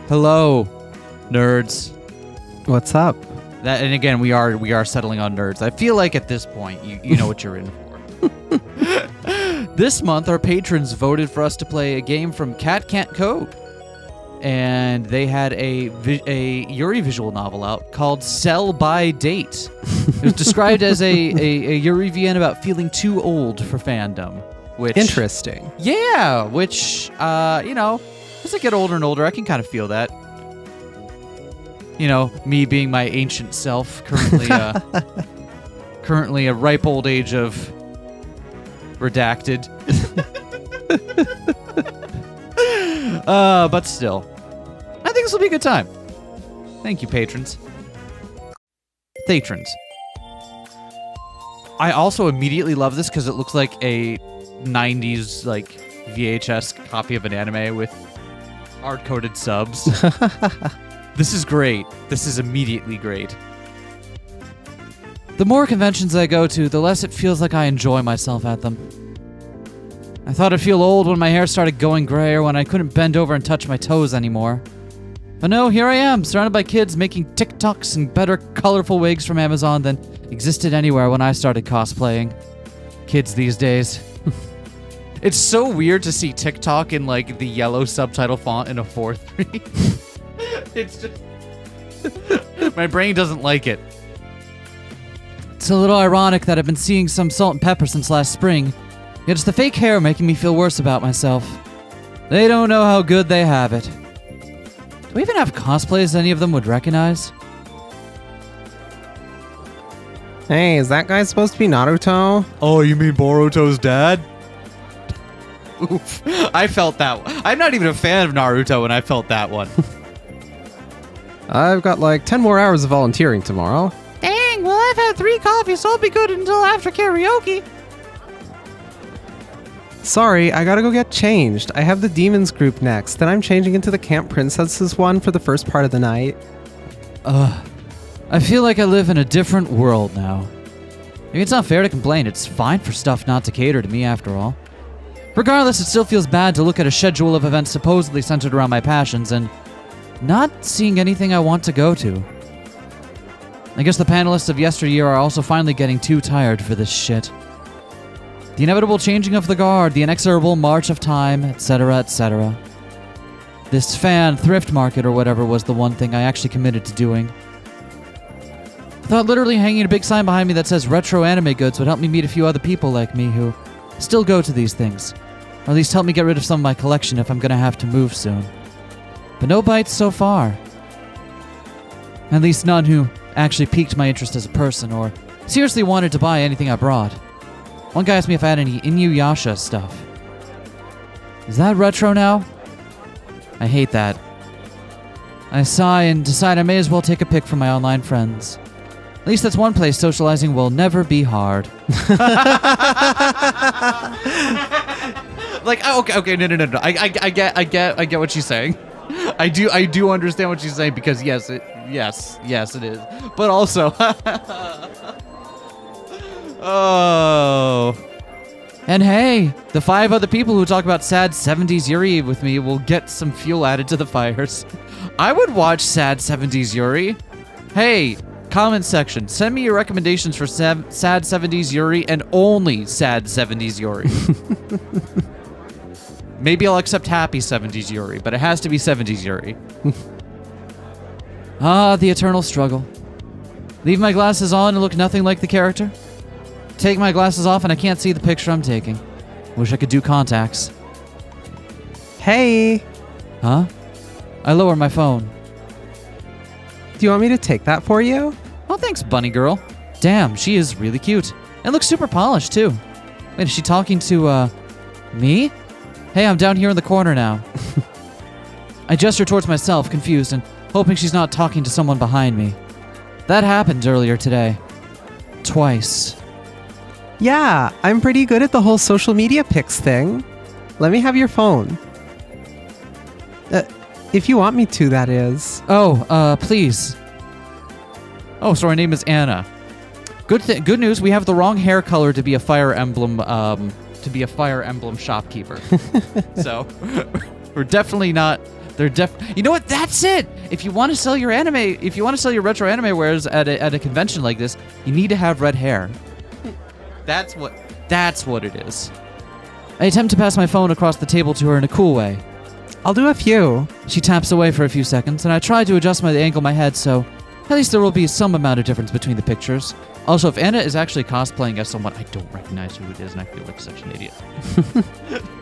Hello, nerds. What's up? And again, we are settling on nerds. I feel like at this point, you know what you're in for. This month, our patrons voted for us to play a game from catcantcode, and they had a Yuri visual novel out called Sell by Date. It was described as a Yuri VN about feeling too old for fandom. Which, interesting. Yeah, which, as I get older and older, I can kind of feel that. You know, me being my ancient self, currently a ripe old age of redacted. But still, I think this will be a good time. Thank you, patrons. Patrons. I also immediately love this because it looks like a 90s like VHS copy of an anime with hard-coded subs. This is great. This is immediately great. The more conventions I go to, the less it feels like I enjoy myself at them. I thought I'd feel old when my hair started going gray or when I couldn't bend over and touch my toes anymore. But no, here I am, surrounded by kids making TikToks and better colorful wigs from Amazon than existed anywhere when I started cosplaying. Kids these days. It's so weird to see TikTok in like the yellow subtitle font in a 4:3. It's just... my brain doesn't like it. It's a little ironic that I've been seeing some salt and pepper since last spring, yet it's the fake hair making me feel worse about myself. They don't know how good they have it. Do we even have cosplays any of them would recognize? Hey, is that guy supposed to be Naruto? Oh, you mean Boruto's dad? Oof. I felt that one. I'm not even a fan of Naruto, and I felt that one. I've got like 10 more hours of volunteering tomorrow. Dang, well I've had 3 coffees, so I'll be good until after karaoke. Sorry, I gotta go get changed. I have the demons group next, then I'm changing into the camp princesses one for the first part of the night. I feel like I live in a different world now. Maybe it's not fair to complain. It's fine for stuff not to cater to me after all. Regardless, it still feels bad to look at a schedule of events supposedly centered around my passions and not seeing anything I want to go to. I guess the panelists of yesteryear are also finally getting too tired for this shit. The inevitable changing of the guard, the inexorable march of time, etc., etc. This fan thrift market or whatever was the one thing I actually committed to doing. I thought literally hanging a big sign behind me that says retro anime goods would help me meet a few other people like me who still go to these things. Or at least help me get rid of some of my collection if I'm gonna have to move soon. But no bites so far. At least none who actually piqued my interest as a person or seriously wanted to buy anything I brought. One guy asked me if I had any Inuyasha stuff. Is that retro now? I hate that. I sigh and decide I may as well take a pic from my online friends. At least that's one place socializing will never be hard. Like, okay, no. I get what she's saying. I do understand what she's saying because yes, it is. But also, oh, and hey, the 5 other people who talk about sad 70s Yuri with me will get some fuel added to the fires. I would watch sad 70s Yuri. Hey, comment section, send me your recommendations for sad 70s Yuri and only sad 70s Yuri. Maybe I'll accept happy 70s Yuri, but it has to be 70s Yuri. The eternal struggle. Leave my glasses on and look nothing like the character. Take my glasses off and I can't see the picture I'm taking. Wish I could do contacts. Hey! Huh? I lower my phone. Do you want me to take that for you? Oh, thanks, bunny girl. Damn, she is really cute. And looks super polished, too. Wait, is she talking to, me? Hey, I'm down here in the corner now. I gesture towards myself, confused, and hoping she's not talking to someone behind me. That happened earlier today. Twice. Yeah, I'm pretty good at the whole social media pics thing. Let me have your phone. If you want me to, that is. Oh, please. Oh, so her name is Anna. Good news, we have the wrong hair color to be a Fire Emblem, shopkeeper. So, we're definitely not They're You know what? That's it. If you want to sell your retro anime wares at a convention like this, you need to have red hair. That's what it is. I attempt to pass my phone across the table to her in a cool way. I'll do a few. She taps away for a few seconds, and I try to adjust the angle of my head so at least there will be some amount of difference between the pictures. Also, if Anna is actually cosplaying as someone, I don't recognize who it is, and I feel like such an idiot.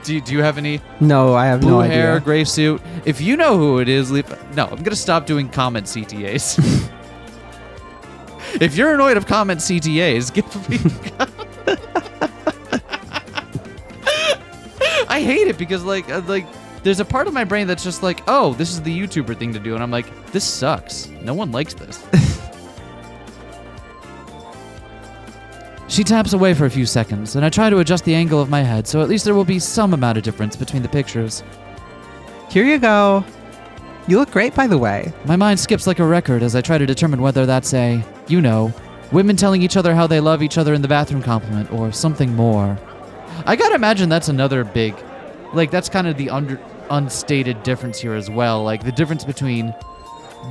Do you have any No, I have blue no hair, idea. gray suit? If you know who it is, leave... No, I'm going to stop doing comment CTAs. If you're annoyed of comment CTAs, give me... I hate it because, like, there's a part of my brain that's just like, oh, this is the YouTuber thing to do. And I'm like, this sucks. No one likes this. She taps away for a few seconds, and I try to adjust the angle of my head so at least there will be some amount of difference between the pictures. Here you go. You look great, by the way. My mind skips like a record as I try to determine whether that's women telling each other how they love each other in the bathroom compliment or something more. I gotta imagine that's another big, that's kind of the unstated difference here as well. Like the difference between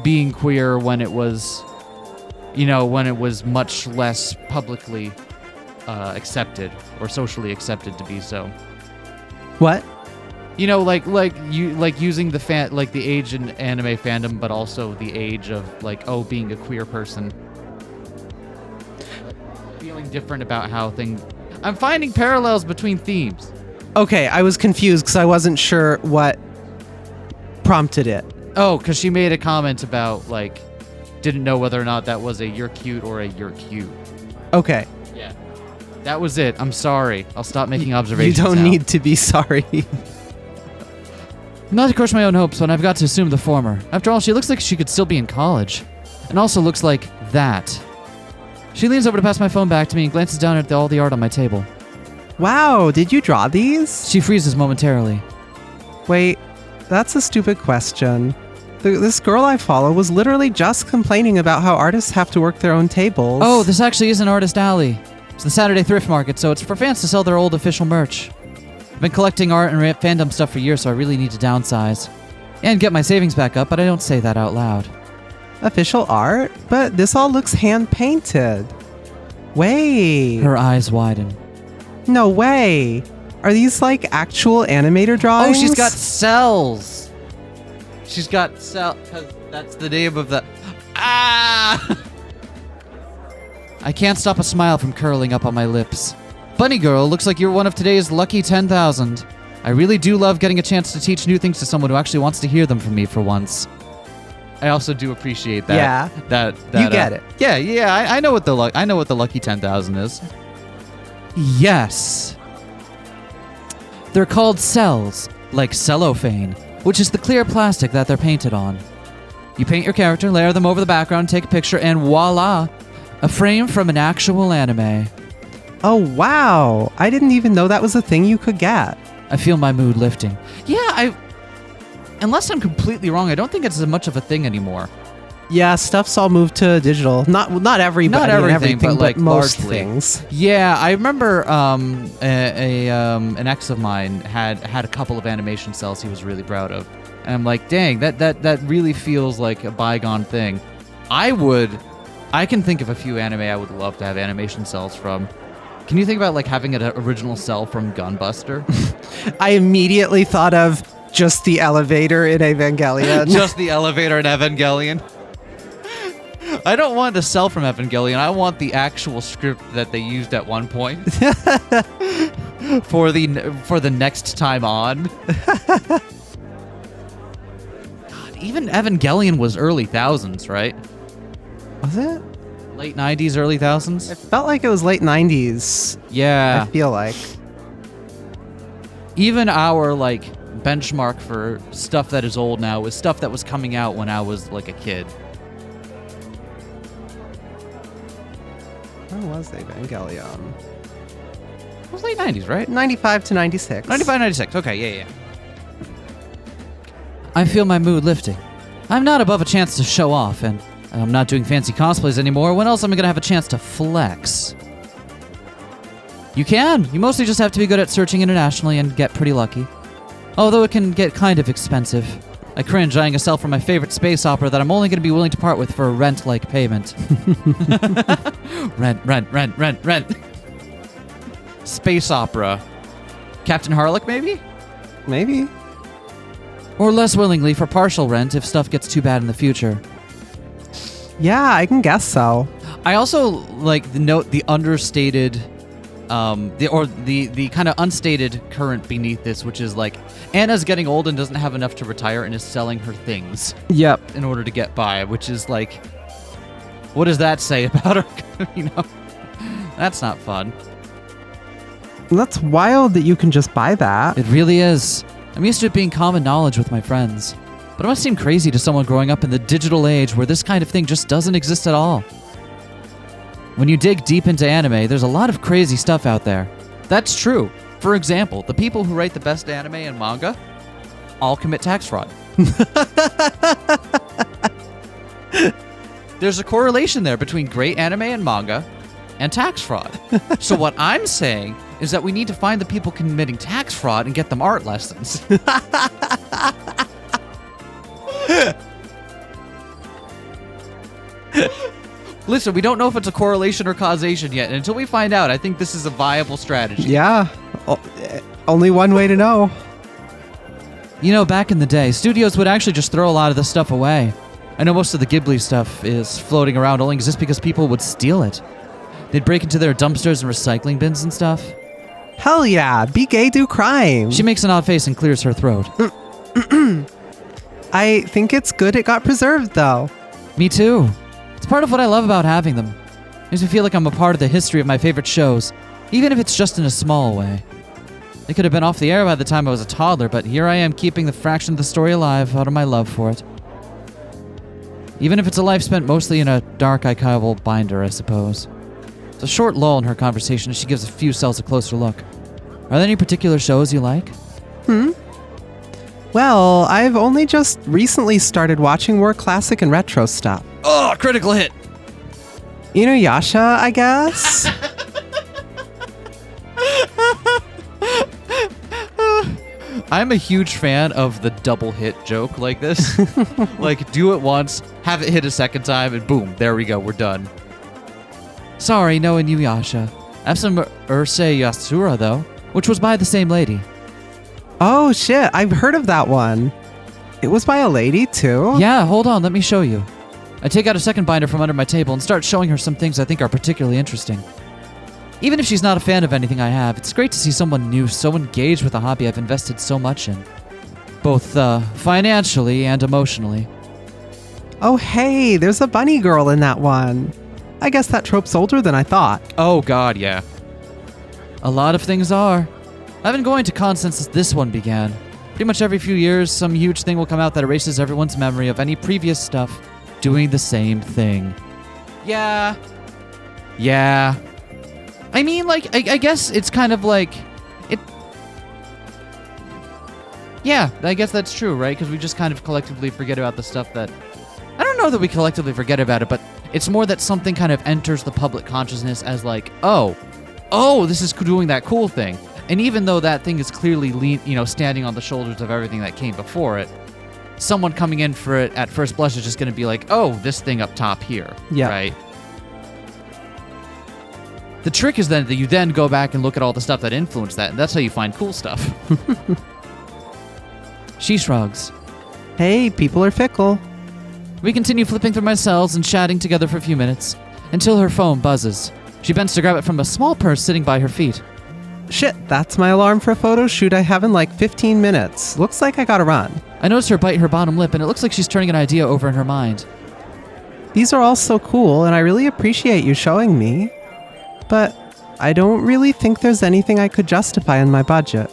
being queer when it was, when it was much less publicly accepted or socially accepted to be so. What? Using the age in anime fandom, but also the age of being a queer person, feeling different about how things. I'm finding parallels between themes. Okay, I was confused because I wasn't sure what prompted it. Oh, because she made a comment about, didn't know whether or not that was a you're cute or a you're cute. Okay. Yeah. That was it. I'm sorry. I'll stop making observations You don't now. need to be sorry. Not to crush my own hopes, but I've got to assume the former. After all, she looks like she could still be in college. And also looks like that. She leans over to pass my phone back to me and glances down at all the art on my table. Wow, did you draw these? She freezes momentarily. Wait, that's a stupid question. This girl I follow was literally just complaining about how artists have to work their own tables. Oh, this actually is an artist alley. It's the Saturday thrift market, so it's for fans to sell their old official merch. I've been collecting art and fandom stuff for years, so I really need to downsize. And get my savings back up, but I don't say that out loud. Official art? But this all looks hand-painted. Wait. Her eyes widen. No way. Are these actual animator drawings? Oh, she's got cells. She's got cell, because that's the name of the... Ah! I can't stop a smile from curling up on my lips. Bunny girl, looks like you're one of today's lucky 10,000. I really do love getting a chance to teach new things to someone who actually wants to hear them from me for once. I also do appreciate that. Yeah. That you get it. Yeah. I know what the lucky 10,000 is. Yes. They're called cells, like cellophane, which is the clear plastic that they're painted on. You paint your character, layer them over the background, take a picture, and voila, a frame from an actual anime. Oh, wow. I didn't even know that was a thing you could get. I feel my mood lifting. Yeah, unless I'm completely wrong, I don't think it's as much of a thing anymore. Yeah, stuff's all moved to digital. Not everybody, Not everything, but most largely. things. Yeah, I remember an ex of mine had a couple of animation cells he was really proud of. And I'm like, dang, that really feels like a bygone thing. I can think of a few anime I would love to have animation cells from. Can you think about having an original cell from Gunbuster? I immediately thought of just the elevator in Evangelion. Just the elevator in Evangelion. I don't want the cell from Evangelion. I want the actual script that they used at one point for the next time on. God, even Evangelion was early thousands, right? Was it? Late 90s, early thousands. It felt like it was late 90s. Yeah. I feel like. Even our benchmark for stuff that is old now is stuff that was coming out when I was a kid. When was Evangelion? It was late 90s, right? 95 to 96. 95, 96. Okay, yeah. I feel my mood lifting. I'm not above a chance to show off, and I'm not doing fancy cosplays anymore. When else am I going to have a chance to flex? You can. You mostly just have to be good at searching internationally and get pretty lucky. Although it can get kind of expensive. I cringe eyeing a cell from my favorite space opera that I'm only going to be willing to part with for a rent-like payment. Rent. Space opera. Captain Harlock, maybe? Maybe. Or less willingly for partial rent if stuff gets too bad in the future. Yeah, I can guess so. I also like the understated, the kind of unstated current beneath this, which is like Anna's getting old and doesn't have enough to retire and is selling her things Yep. in order to get by, which is like, what does that say about her? That's not fun. That's wild that you can just buy that. It really is. I'm used to it being common knowledge with my friends, but it must seem crazy to someone growing up in the digital age where this kind of thing just doesn't exist at all. When you dig deep into anime, there's a lot of crazy stuff out there. That's true. For example, the people who write the best anime and manga all commit tax fraud. There's a correlation there between great anime and manga and tax fraud. So what I'm saying is that we need to find the people committing tax fraud and get them art lessons. Listen, we don't know if it's a correlation or causation yet, and until we find out, I think this is a viable strategy. Yeah. Only one way to know. Back in the day, studios would actually just throw a lot of this stuff away. I know most of the Ghibli stuff is floating around only just because people would steal it. They'd break into their dumpsters and recycling bins and stuff. Hell yeah. Be gay, do crime. She makes an odd face and clears her throat. I think it's good it got preserved, though. Me too. It's part of what I love about having them. It makes me feel like I'm a part of the history of my favorite shows, even if it's just in a small way. They could have been off the air by the time I was a toddler, but here I am keeping the fraction of the story alive out of my love for it. Even if it's a life spent mostly in a dark archival binder, I suppose. It's a short lull in her conversation as she gives a few cells a closer look. Are there any particular shows you like? Well, I've only just recently started watching more classic and retro stuff. Oh, critical hit! Inuyasha, I guess? I'm a huge fan of the double hit joke like this. Like, do it once, have it hit a second time, and boom, there we go, we're done. Sorry, no Inuyasha. I have some Urusei Yatsura, though, which was by the same lady. Oh, shit. I've heard of that one. It was by a lady, too? Yeah, hold on, let me show you. I take out a second binder from under my table and start showing her some things I think are particularly interesting. Even if she's not a fan of anything I have, it's great to see someone new so engaged with a hobby I've invested so much in. Both financially and emotionally. Oh, hey, there's a bunny girl in that one. I guess that trope's older than I thought. Oh god, yeah. A lot of things are. I've been going to cons since this one began. Pretty much every few years, some huge thing will come out that erases everyone's memory of any previous stuff doing the same thing. Yeah. I mean, like, I guess it's kind of like... Yeah, I guess that's true, right? Because we just kind of collectively forget about the stuff that... I don't know that we collectively forget about it, but it's more that something kind of enters the public consciousness as like, oh, this is doing that cool thing. And even though that thing is clearly standing on the shoulders of everything that came before it, someone coming in for it at first blush is just going to be like, oh, this thing up top here, yeah. Right? The trick is then that you then go back and look at all the stuff that influenced that, and that's how you find cool stuff. She shrugs. Hey, people are fickle. We continue flipping through my cells and chatting together for a few minutes, until her phone buzzes. She bends to grab it from a small purse sitting by her feet. Shit, that's my alarm for a photo shoot I have in like 15 minutes. Looks like I gotta run. I notice her bite her bottom lip, and it looks like she's turning an idea over in her mind. These are all so cool, and I really appreciate you showing me. But I don't really think there's anything I could justify in my budget.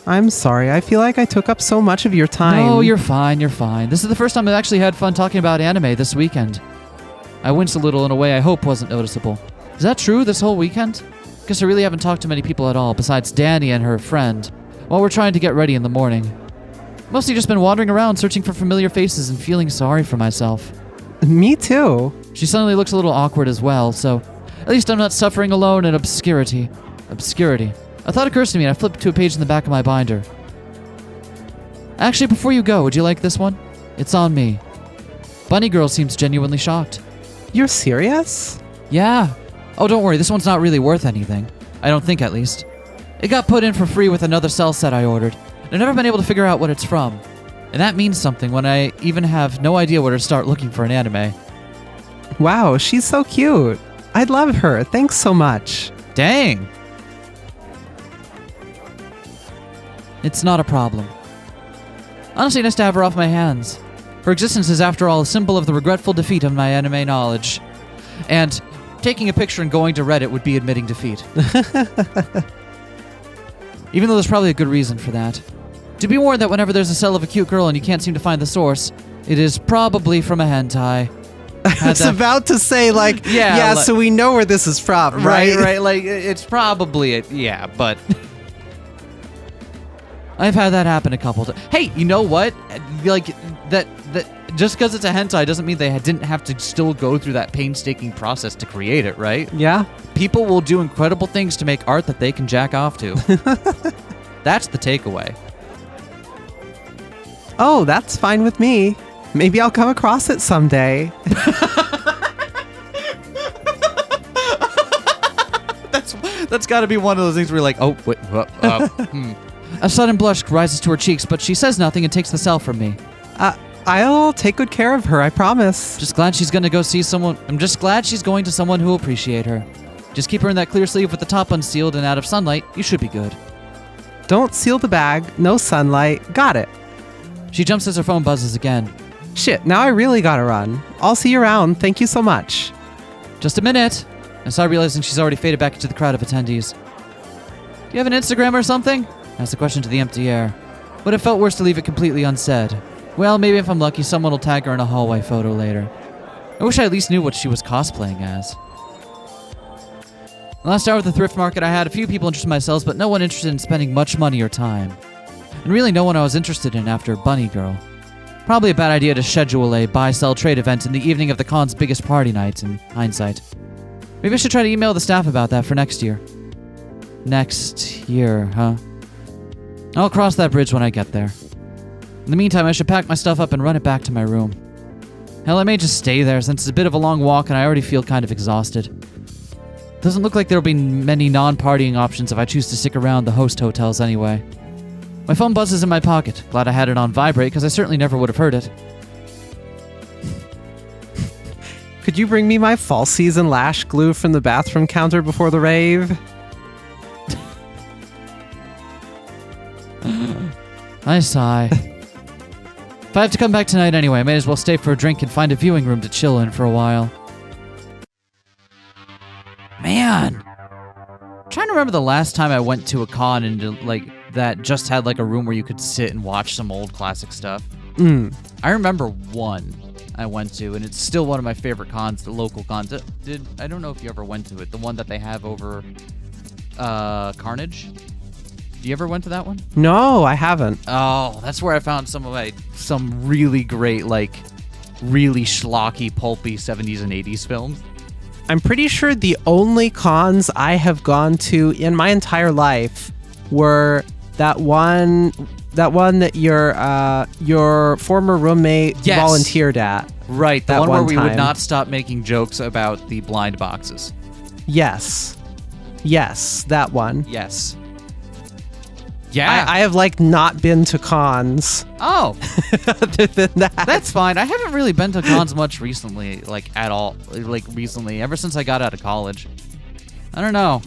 I'm sorry, I feel like I took up so much of your time. No, you're fine. This is the first time I've actually had fun talking about anime this weekend. I winced a little in a way I hope wasn't noticeable. Is that true this whole weekend? Guess I really haven't talked to many people at all, besides Danny and her friend, while we're trying to get ready in the morning. Mostly just been wandering around searching for familiar faces and feeling sorry for myself. Me too. She suddenly looks a little awkward as well, so at least I'm not suffering alone in obscurity. A thought occurs to me and I flip to a page in the back of my binder. Actually, before you go, would you like this one? It's on me. Bunny Girl seems genuinely shocked. You're serious? Yeah. Oh, don't worry, this one's not really worth anything. I don't think, at least. It got put in for free with another cell set I ordered. I've never been able to figure out what it's from. And that means something when I even have no idea where to start looking for an anime. Wow, she's so cute. I'd love her. Thanks so much. Dang. It's not a problem. Honestly, nice to have her off my hands. Her existence is, after all, a symbol of the regretful defeat of my anime knowledge. And taking a picture and going to Reddit would be admitting defeat. Even though there's probably a good reason for that. To be warned that whenever there's a cell of a cute girl and you can't seem to find the source, it is probably from a hentai. I was about to say, like, yeah, so we know where this is from, right? Right, like, it's probably it, yeah, but... I've had that happen a couple times. Hey, you know what? Like, that just because it's a hentai doesn't mean they didn't have to still go through that painstaking process to create it, right? Yeah. People will do incredible things to make art that they can jack off to. That's the takeaway. Oh, that's fine with me. Maybe I'll come across it someday. That's got to be one of those things where you're like, oh, wait, A sudden blush rises to her cheeks, but she says nothing and takes the cell from me. I'll take good care of her, I promise. Just glad she's going to go see someone. I'm just glad she's going to someone who will appreciate her. Just keep her in that clear sleeve with the top unsealed and out of sunlight. You should be good. Don't seal the bag. No sunlight. Got it. She jumps as her phone buzzes again. Shit, now I really gotta run. I'll see you around. Thank you so much. Just a minute. I saw, realizing she's already faded back into the crowd of attendees. Do you have an Instagram or something? Asked the question to the empty air. But it felt worse to leave it completely unsaid. Well, maybe if I'm lucky, someone will tag her in a hallway photo later. I wish I at least knew what she was cosplaying as. The last hour at the thrift market, I had a few people interested in my cells, but no one interested in spending much money or time. And really no one I was interested in after Bunny Girl. Probably a bad idea to schedule a buy-sell trade event in the evening of the con's biggest party night, in hindsight. Maybe I should try to email the staff about that for next year. Next year, huh? I'll cross that bridge when I get there. In the meantime, I should pack my stuff up and run it back to my room. Hell, I may just stay there since it's a bit of a long walk and I already feel kind of exhausted. Doesn't look like there'll be many non-partying options if I choose to stick around the host hotels anyway. My phone buzzes in my pocket. Glad I had it on vibrate because I certainly never would have heard it. Could you bring me my fall season lash glue from the bathroom counter before the rave? I sigh. If I have to come back tonight anyway, I may as well stay for a drink and find a viewing room to chill in for a while. Man! I'm trying to remember the last time I went to a con and that just had like a room where you could sit and watch some old classic stuff. I remember one I went to, and it's still one of my favorite cons, the local cons. I don't know if you ever went to it, the one that they have over Carnage. Do you ever went to that one? No, I haven't. Oh, that's where I found some really great, really schlocky, pulpy 70s and 80s films. I'm pretty sure the only cons I have gone to in my entire life were that one that your former roommate volunteered at. Right, the one where we would not stop making jokes about the blind boxes. Yes, that one. Yes. Yeah. I have not been to cons. Oh. Other than that. That's fine. I haven't really been to cons much recently, at all. Recently, ever since I got out of college. I don't know.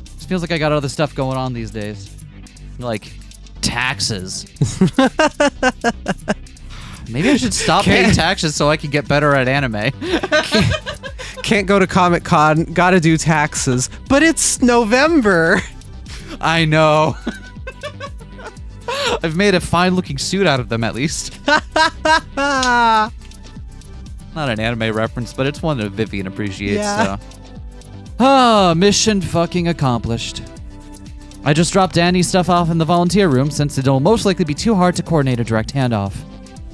It feels like I got other stuff going on these days. Like taxes. Maybe I should stop paying taxes so I can get better at anime. Can't go to Comic-Con, gotta do taxes. But it's November. I know. I've made a fine-looking suit out of them, at least. Not an anime reference, but it's one that Vivian appreciates, so. Mission fucking accomplished. I just dropped Annie's stuff off in the volunteer room, since it'll most likely be too hard to coordinate a direct handoff.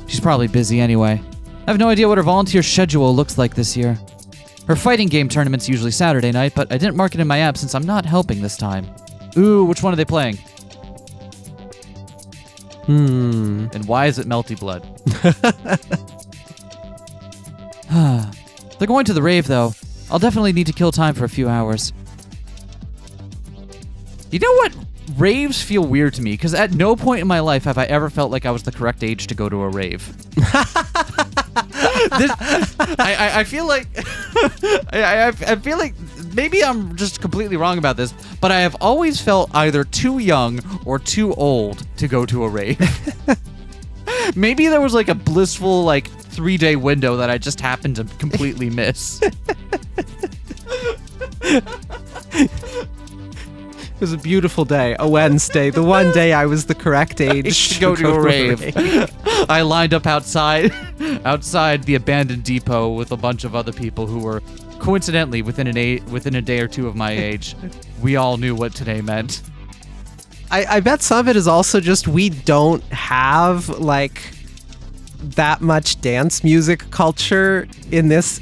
She's probably busy anyway. I have no idea what her volunteer schedule looks like this year. Her fighting game tournament's usually Saturday night, but I didn't mark it in my app since I'm not helping this time. Ooh, which one are they playing? And why is it melty blood? They're going to the rave, though. I'll definitely need to kill time for a few hours. You know what? Raves feel weird to me, because at no point in my life have I ever felt like I was the correct age to go to a rave. I feel like... I feel like maybe I'm just completely wrong about this, but I have always felt either too young or too old to go to a rave. Maybe there was like a blissful 3-day window that I just happened to completely miss. It was a beautiful day, a Wednesday, the one day I was the correct age to go to a rave. I lined up outside the abandoned depot with a bunch of other people who were coincidentally within a day or two of my age. We all knew what today meant. I bet some of it is also just we don't have that much dance music culture in this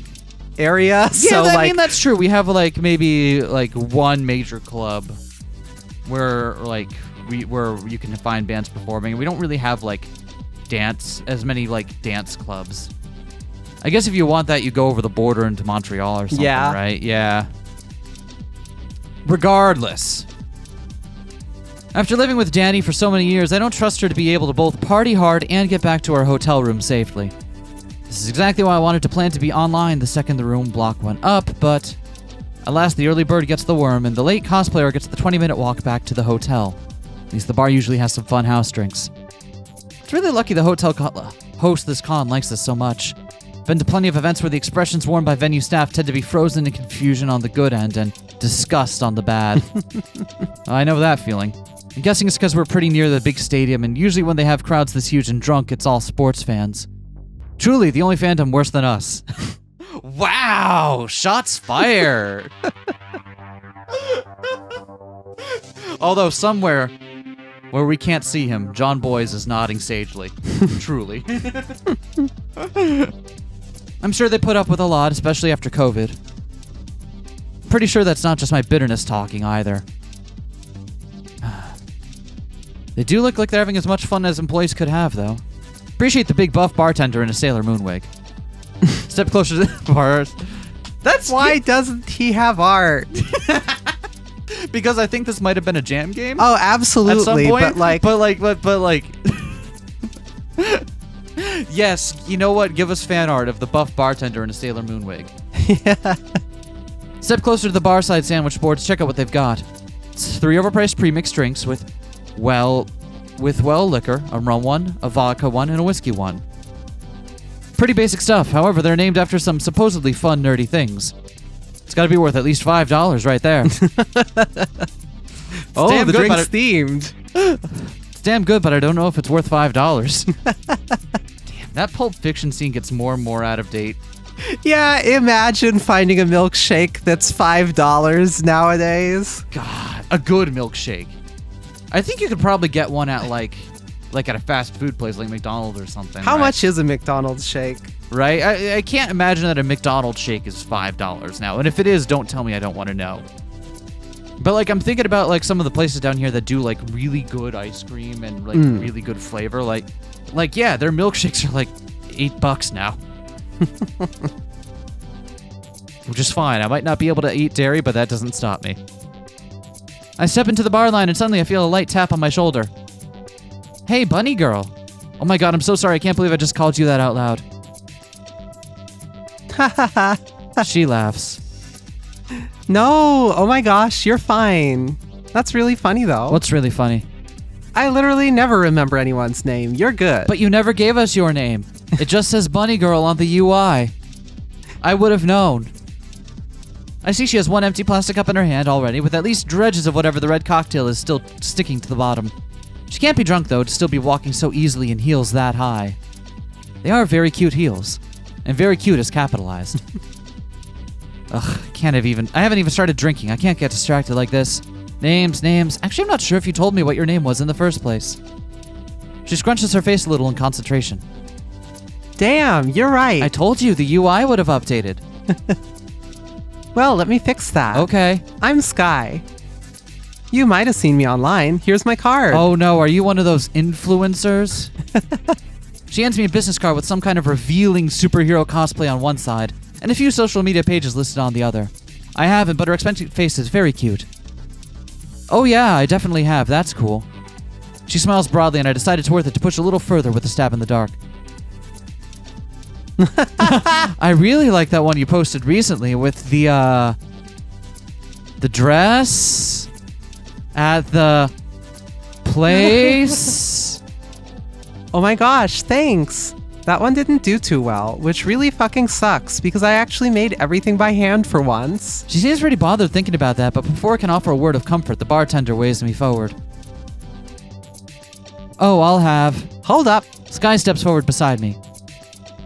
area. Yeah, so I mean that's true. We have maybe one major club where where you can find bands performing. We don't really have as many dance clubs. I guess if you want that, you go over the border into Montreal or something, right? Yeah. Regardless. After living with Danny for so many years, I don't trust her to be able to both party hard and get back to our hotel room safely. This is exactly why I wanted to plan to be online the second the room block went up, but alas, the early bird gets the worm, and the late cosplayer gets the 20-minute walk back to the hotel. At least the bar usually has some fun house drinks. It's really lucky the hotel host this con likes us so much. Been to plenty of events where the expressions worn by venue staff tend to be frozen in confusion on the good end and disgust on the bad. I know that feeling. I'm guessing it's because we're pretty near the big stadium, and usually when they have crowds this huge and drunk, it's all sports fans. Truly, the only fandom worse than us. Wow! Shots fired! Although somewhere where we can't see him, John Boys is nodding sagely. Truly. I'm sure they put up with a lot, especially after COVID. Pretty sure that's not just my bitterness talking either. They do look like they're having as much fun as employees could have, though. Appreciate the big buff bartender in a Sailor Moon wig. Step closer to the bars. That's why doesn't he have art? Because I think this might have been a jam game. Oh, absolutely. At some point, but yes, you know what? Give us fan art of the buff bartender in a Sailor Moon wig. Yeah. Step closer to the bar side sandwich boards. Check out what they've got. It's 3 overpriced pre-mixed drinks with liquor, a rum one, a vodka one, and a whiskey one. Pretty basic stuff. However, they're named after some supposedly fun, nerdy things. It's got to be worth at least $5 right there. Oh, the drink's themed. It's damn good, but I don't know if it's worth $5. Damn, that Pulp Fiction scene gets more and more out of date. Yeah, imagine finding a milkshake that's $5 nowadays. God, a good milkshake. I think you could probably get one at at a fast food place like McDonald's or something. How much is a McDonald's shake? Right? I can't imagine that a McDonald's shake is $5 now. And if it is, don't tell me, I don't want to know. But I'm thinking about some of the places down here that do really good ice cream and really good flavor. Yeah, their milkshakes are $8 now. Which is fine. I might not be able to eat dairy, but that doesn't stop me. I step into the bar line and suddenly I feel a light tap on my shoulder. Hey, bunny girl. Oh my god, I'm so sorry. I can't believe I just called you that out loud. She laughs. No, oh my gosh, you're fine. That's really funny though. What's really funny? I literally never remember anyone's name. You're good. But you never gave us your name. It just says bunny girl on the UI. I would have known. I see she has one empty plastic cup in her hand already, with at least dredges of whatever the red cocktail is still sticking to the bottom. She can't be drunk, though, to still be walking so easily in heels that high. They are very cute heels, and very cute is capitalized. Ugh, I haven't even started drinking. I can't get distracted like this. Names. Actually, I'm not sure if you told me what your name was in the first place. She scrunches her face a little in concentration. Damn, you're right. I told you the UI would have updated. Well, let me fix that. Okay. I'm Sky. You might have seen me online. Here's my card. Oh no, are you one of those influencers? She hands me a business card with some kind of revealing superhero cosplay on one side, and a few social media pages listed on the other. I haven't, but her expensive face is very cute. Oh yeah, I definitely have. That's cool. She smiles broadly, and I decided it's worth it to push a little further with a stab in the dark. I really like that one you posted recently with the dress at the place. Oh my gosh, thanks. That one didn't do too well, which really fucking sucks because I actually made everything by hand for once. She seems pretty bothered thinking about that, but before I can offer a word of comfort, the bartender waves me forward. Oh, I'll have... Hold up. Sky steps forward beside me.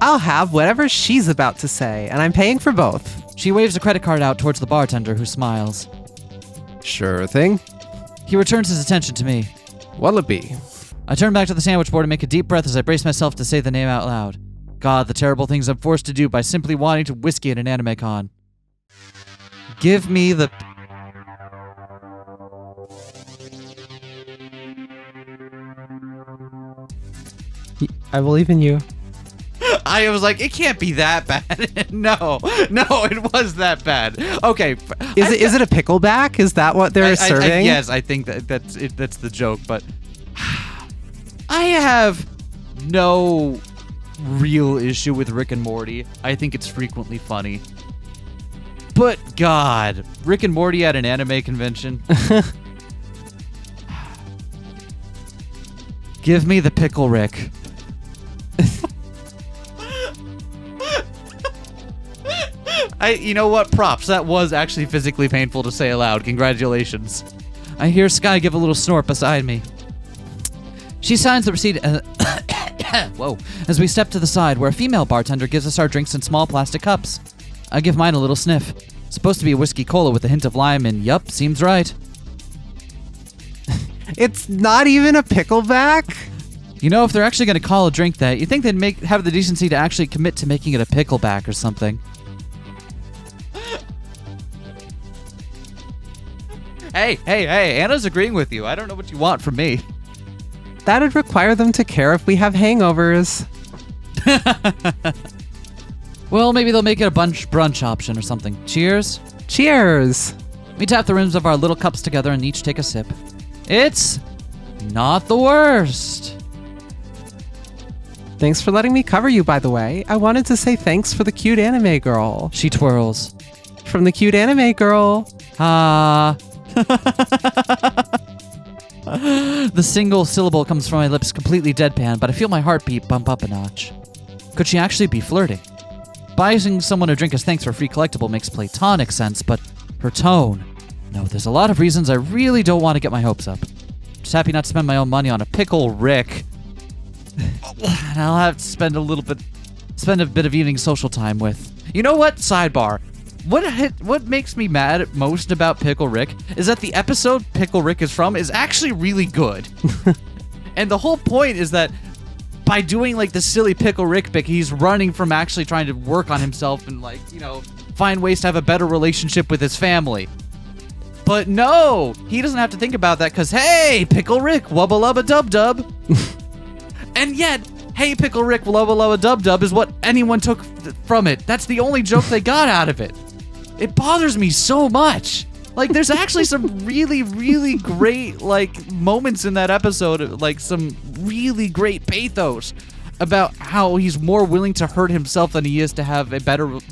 I'll have whatever she's about to say, and I'm paying for both. She waves a credit card out towards the bartender, who smiles. Sure thing. He returns his attention to me. What'll it be? I turn back to the sandwich board and make a deep breath as I brace myself to say the name out loud. God, the terrible things I'm forced to do by simply wanting to whiskey at an anime con. Give me the... I believe in you. I was like, it can't be that bad. No, it was that bad. Okay. Is it a pickleback? Is that what they're serving? Yes, I think that's it. That's the joke, but I have no real issue with Rick and Morty. I think it's frequently funny. But God, Rick and Morty at an anime convention. Give me the pickle Rick. You know what? Props. That was actually physically painful to say aloud. Congratulations. I hear Sky give a little snort beside me. She signs the receipt whoa, as we step to the side where a female bartender gives us our drinks in small plastic cups. I give mine a little sniff. Supposed to be a whiskey cola with a hint of lime, and yup, seems right. It's not even a pickleback? You know, if they're actually going to call a drink that, you'd think they'd have the decency to actually commit to making it a pickleback or something. Hey, Anna's agreeing with you. I don't know what you want from me. That'd require them to care if we have hangovers. Well, maybe they'll make it a brunch option or something. Cheers. Cheers. We tap the rims of our little cups together and each take a sip. It's not the worst. Thanks for letting me cover you, by the way. I wanted to say thanks for the cute anime girl. She twirls. From the cute anime girl. The single syllable comes from my lips completely deadpan, but I feel my heartbeat bump up a notch. Could she actually be flirting? Buying someone a drink as thanks for a free collectible makes platonic sense, but her tone... No, there's a lot of reasons I really don't want to get my hopes up. Just happy not to spend my own money on a pickle Rick. And I'll have to spend a bit of evening social time with... You know what? Sidebar. What makes me mad most about Pickle Rick is that the episode Pickle Rick is from is actually really good. And the whole point is that by doing like the silly Pickle Rick bit, he's running from actually trying to work on himself and like, you know, find ways to have a better relationship with his family. But no, he doesn't have to think about that because, hey, Pickle Rick, wubba lubba dub dub. And yet, hey, Pickle Rick, wubba lubba dub dub is what anyone took from it. That's the only joke they got out of it. It bothers me so much. Like, there's actually some really, really great, like, moments in that episode, like, some really great pathos about how he's more willing to hurt himself than he is to have a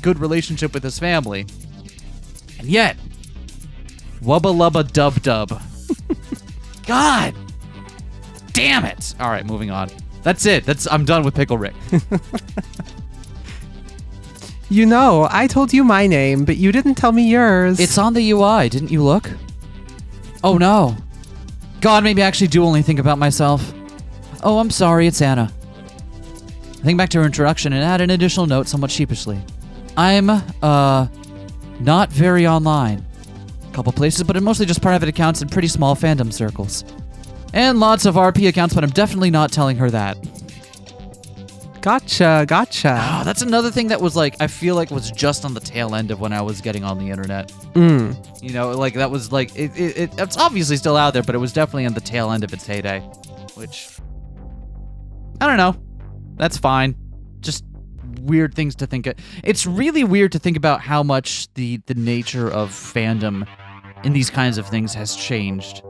good relationship with his family. And yet, wubba lubba dub dub. God damn it. All right, moving on. That's it. I'm done with Pickle Rick. You know, I told you my name, but you didn't tell me yours. It's on the UI. Didn't you look? Oh, no. God made me actually do only think about myself. Oh, I'm sorry. It's Anna. I think back to her introduction and add an additional note somewhat sheepishly. I'm, not very online. A couple places, but mostly just private accounts and pretty small fandom circles. And lots of RP accounts, but I'm definitely not telling her that. Gotcha. Oh, that's another thing that was like, I feel like was just on the tail end of when I was getting on the internet. You know, like that was like, it's obviously still out there, but it was definitely on the tail end of its heyday, which, I don't know. That's fine. Just weird things to think of. It's really weird to think about how much the nature of fandom in these kinds of things has changed.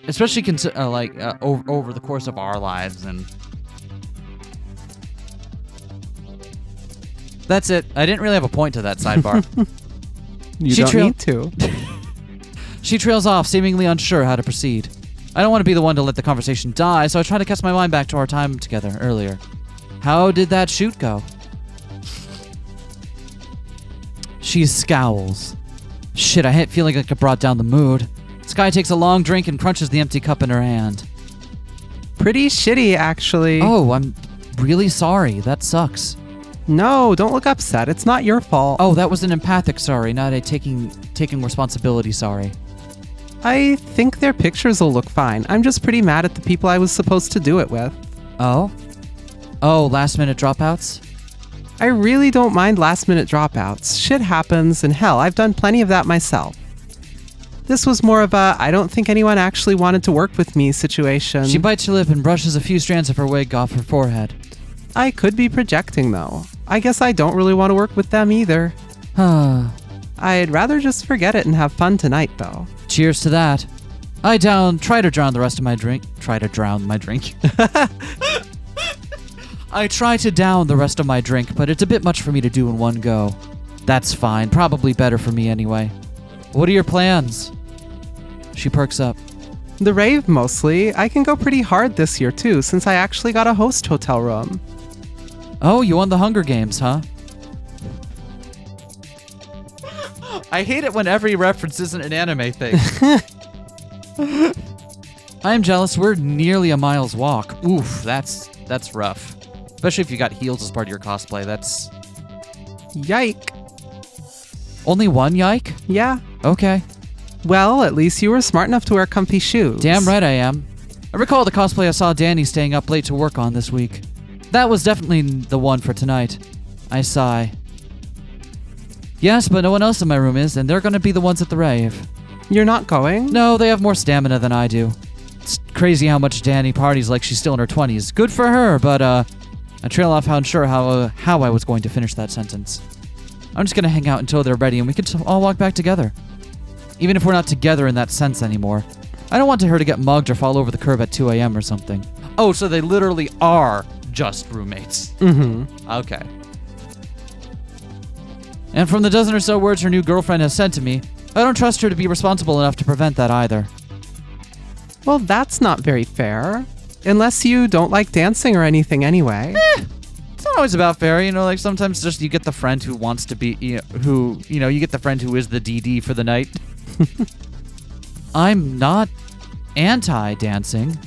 Especially over the course of our lives. And that's it. I didn't really have a point to that sidebar. You don't need to. She trails off, seemingly unsure how to proceed. I don't want to be the one to let the conversation die, so I try to cast my mind back to our time together earlier. How did that shoot go? She scowls. Shit, I feel like I brought down the mood. Sky takes a long drink and crunches the empty cup in her hand. Pretty shitty, actually. Oh, I'm really sorry. That sucks. No, don't look upset. It's not your fault. Oh, that was an empathic sorry, not a taking responsibility sorry. I think their pictures will look fine. I'm just pretty mad at the people I was supposed to do it with. Oh? Oh, last-minute dropouts? I really don't mind last-minute dropouts. Shit happens, and hell, I've done plenty of that myself. This was more of a, I don't think anyone actually wanted to work with me situation. She bites her lip and brushes a few strands of her wig off her forehead. I could be projecting, though. I guess I don't really want to work with them either. I'd rather just forget it and have fun tonight, though. Cheers to that. I try to drown the rest of my drink. I try to down the rest of my drink, but it's a bit much for me to do in one go. That's fine. Probably better for me anyway. What are your plans? She perks up. The rave, mostly. I can go pretty hard this year, too, since I actually got a host hotel room. Oh, you won the Hunger Games, huh? I hate it when every reference isn't an anime thing. I'm jealous. We're nearly a mile's walk. Oof, that's rough. Especially if you got heels as part of your cosplay. That's... Yike. Only one yike? Yeah. Okay. Well, at least you were smart enough to wear comfy shoes. Damn right I am. I recall the cosplay I saw Danny staying up late to work on this week. That was definitely the one for tonight. I sigh. Yes, but no one else in my room is, and they're going to be the ones at the rave. You're not going? No, they have more stamina than I do. It's crazy how much Danny parties like she's still in her 20s. Good for her, but I trail off how unsure how I was going to finish that sentence. I'm just going to hang out until they're ready and we can all walk back together. Even if we're not together in that sense anymore. I don't want her to get mugged or fall over the curb at 2 a.m. or something. Oh, so they literally are just roommates. Mm-hmm. Okay. And from the dozen or so words her new girlfriend has said to me, I don't trust her to be responsible enough to prevent that either. Well, that's not very fair. Unless you don't like dancing or anything anyway. It's not always about fair, like sometimes just you get the friend who wants to be, you get the friend who is the DD for the night. I'm not anti-dancing.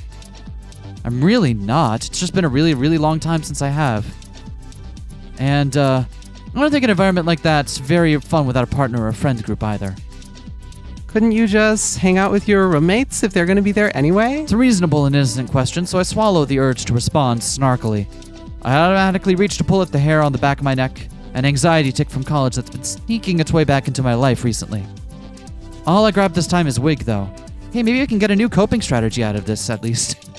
I'm really not. It's just been a really, really long time since I have. And, I don't think an environment like that's very fun without a partner or a friends group either. Couldn't you just hang out with your roommates if they're going to be there anyway? It's a reasonable and innocent question, so I swallow the urge to respond snarkily. I automatically reach to pull at the hair on the back of my neck, an anxiety tick from college that's been sneaking its way back into my life recently. All I grab this time is wig, though. Hey, maybe I can get a new coping strategy out of this, at least.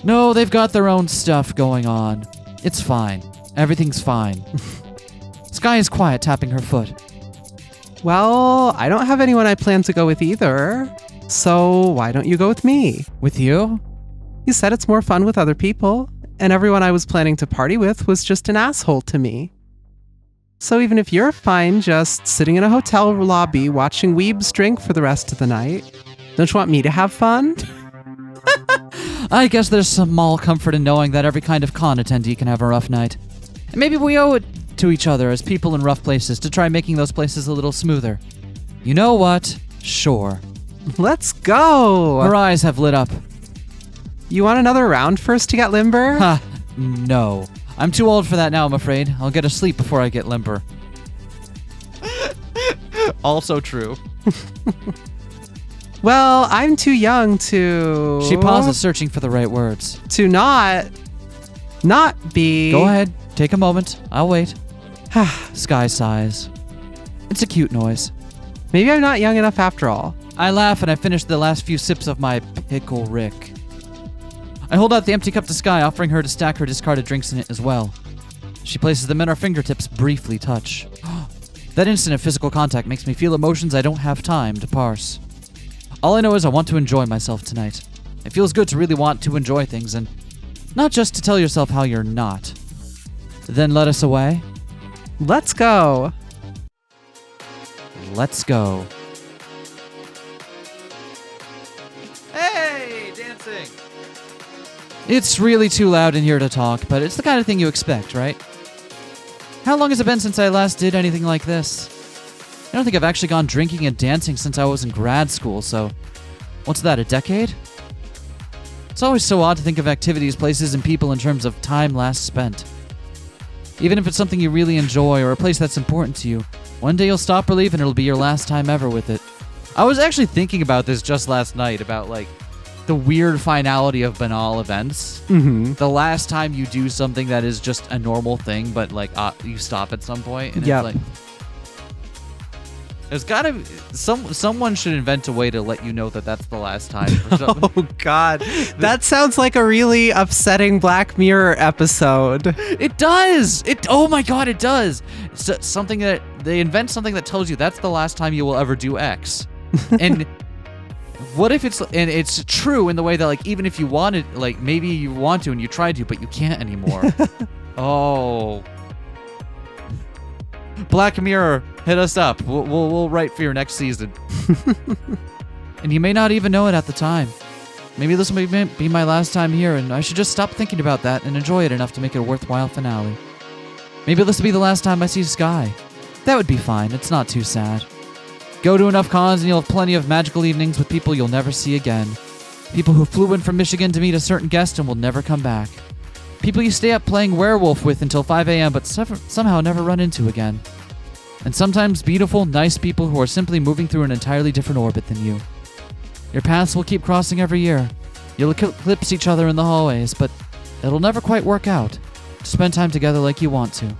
No, they've got their own stuff going on. It's fine. Everything's fine. Sky is quiet, tapping her foot. Well, I don't have anyone I plan to go with either. So why don't you go with me? With you? You said it's more fun with other people, and everyone I was planning to party with was just an asshole to me. So even if you're fine just sitting in a hotel lobby watching weebs drink for the rest of the night, don't you want me to have fun? I guess there's some small comfort in knowing that every kind of con attendee can have a rough night. And maybe we owe it to each other as people in rough places to try making those places a little smoother. You know what? Sure. Let's go! Her eyes have lit up. You want another round first to get limber? Ha! No. I'm too old for that now, I'm afraid. I'll get asleep before I get limber. Also true. Well, I'm too young to... She pauses, searching for the right words. To not be... Go ahead. Take a moment. I'll wait. Sky sighs. It's a cute noise. Maybe I'm not young enough after all. I laugh and I finish the last few sips of my Pickle Rick. I hold out the empty cup to Sky, offering her to stack her discarded drinks in it as well. She places them in our fingertips, briefly touch. That instant of physical contact makes me feel emotions I don't have time to parse. All I know is I want to enjoy myself tonight. It feels good to really want to enjoy things and not just to tell yourself how you're not. Then let us away. Let's go. Let's go. Hey, dancing! It's really too loud in here to talk, but it's the kind of thing you expect, right? How long has it been since I last did anything like this? I don't think I've actually gone drinking and dancing since I was in grad school, so what's that, a decade? It's always so odd to think of activities, places, and people in terms of time last spent. Even if it's something you really enjoy or a place that's important to you, one day you'll stop or leave and it'll be your last time ever with it. I was actually thinking about this just last night, about like the weird finality of banal events. Mm-hmm. The last time you do something that is just a normal thing, but like you stop at some point, and Yep. it's like there's gotta someone should invent a way to let you know that that's the last time. For something. Oh, God. That sounds like a really upsetting Black Mirror episode. It does. Oh my God, it does. Something that they invent something that tells you that's the last time you will ever do X, and. What if it's true in the way that, like, even if you wanted, like, maybe you want to and you tried to, but you can't anymore. Oh. Black Mirror, hit us up. We'll write for your next season. And you may not even know it at the time. Maybe this will be my last time here, and I should just stop thinking about that and enjoy it enough to make it a worthwhile finale. Maybe this will be the last time I see Sky. That would be fine. It's not too sad. Go to enough cons and you'll have plenty of magical evenings with people you'll never see again. People who flew in from Michigan to meet a certain guest and will never come back. People you stay up playing werewolf with until 5 a.m. but somehow never run into again. And sometimes beautiful, nice people who are simply moving through an entirely different orbit than you. Your paths will keep crossing every year. You'll eclipse each other in the hallways, but it'll never quite work out to spend time together like you want to.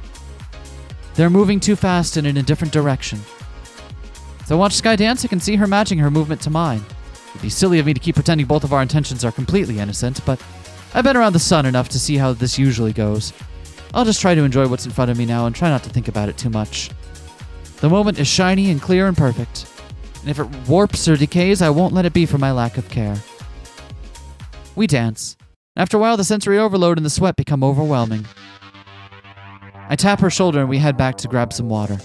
They're moving too fast and in a different direction. So I watch Sky dance, I can see her matching her movement to mine. It'd be silly of me to keep pretending both of our intentions are completely innocent, but I've been around the sun enough to see how this usually goes. I'll just try to enjoy what's in front of me now and try not to think about it too much. The moment is shiny and clear and perfect, and if it warps or decays, I won't let it be for my lack of care. We dance. After a while, the sensory overload and the sweat become overwhelming. I tap her shoulder and we head back to grab some water.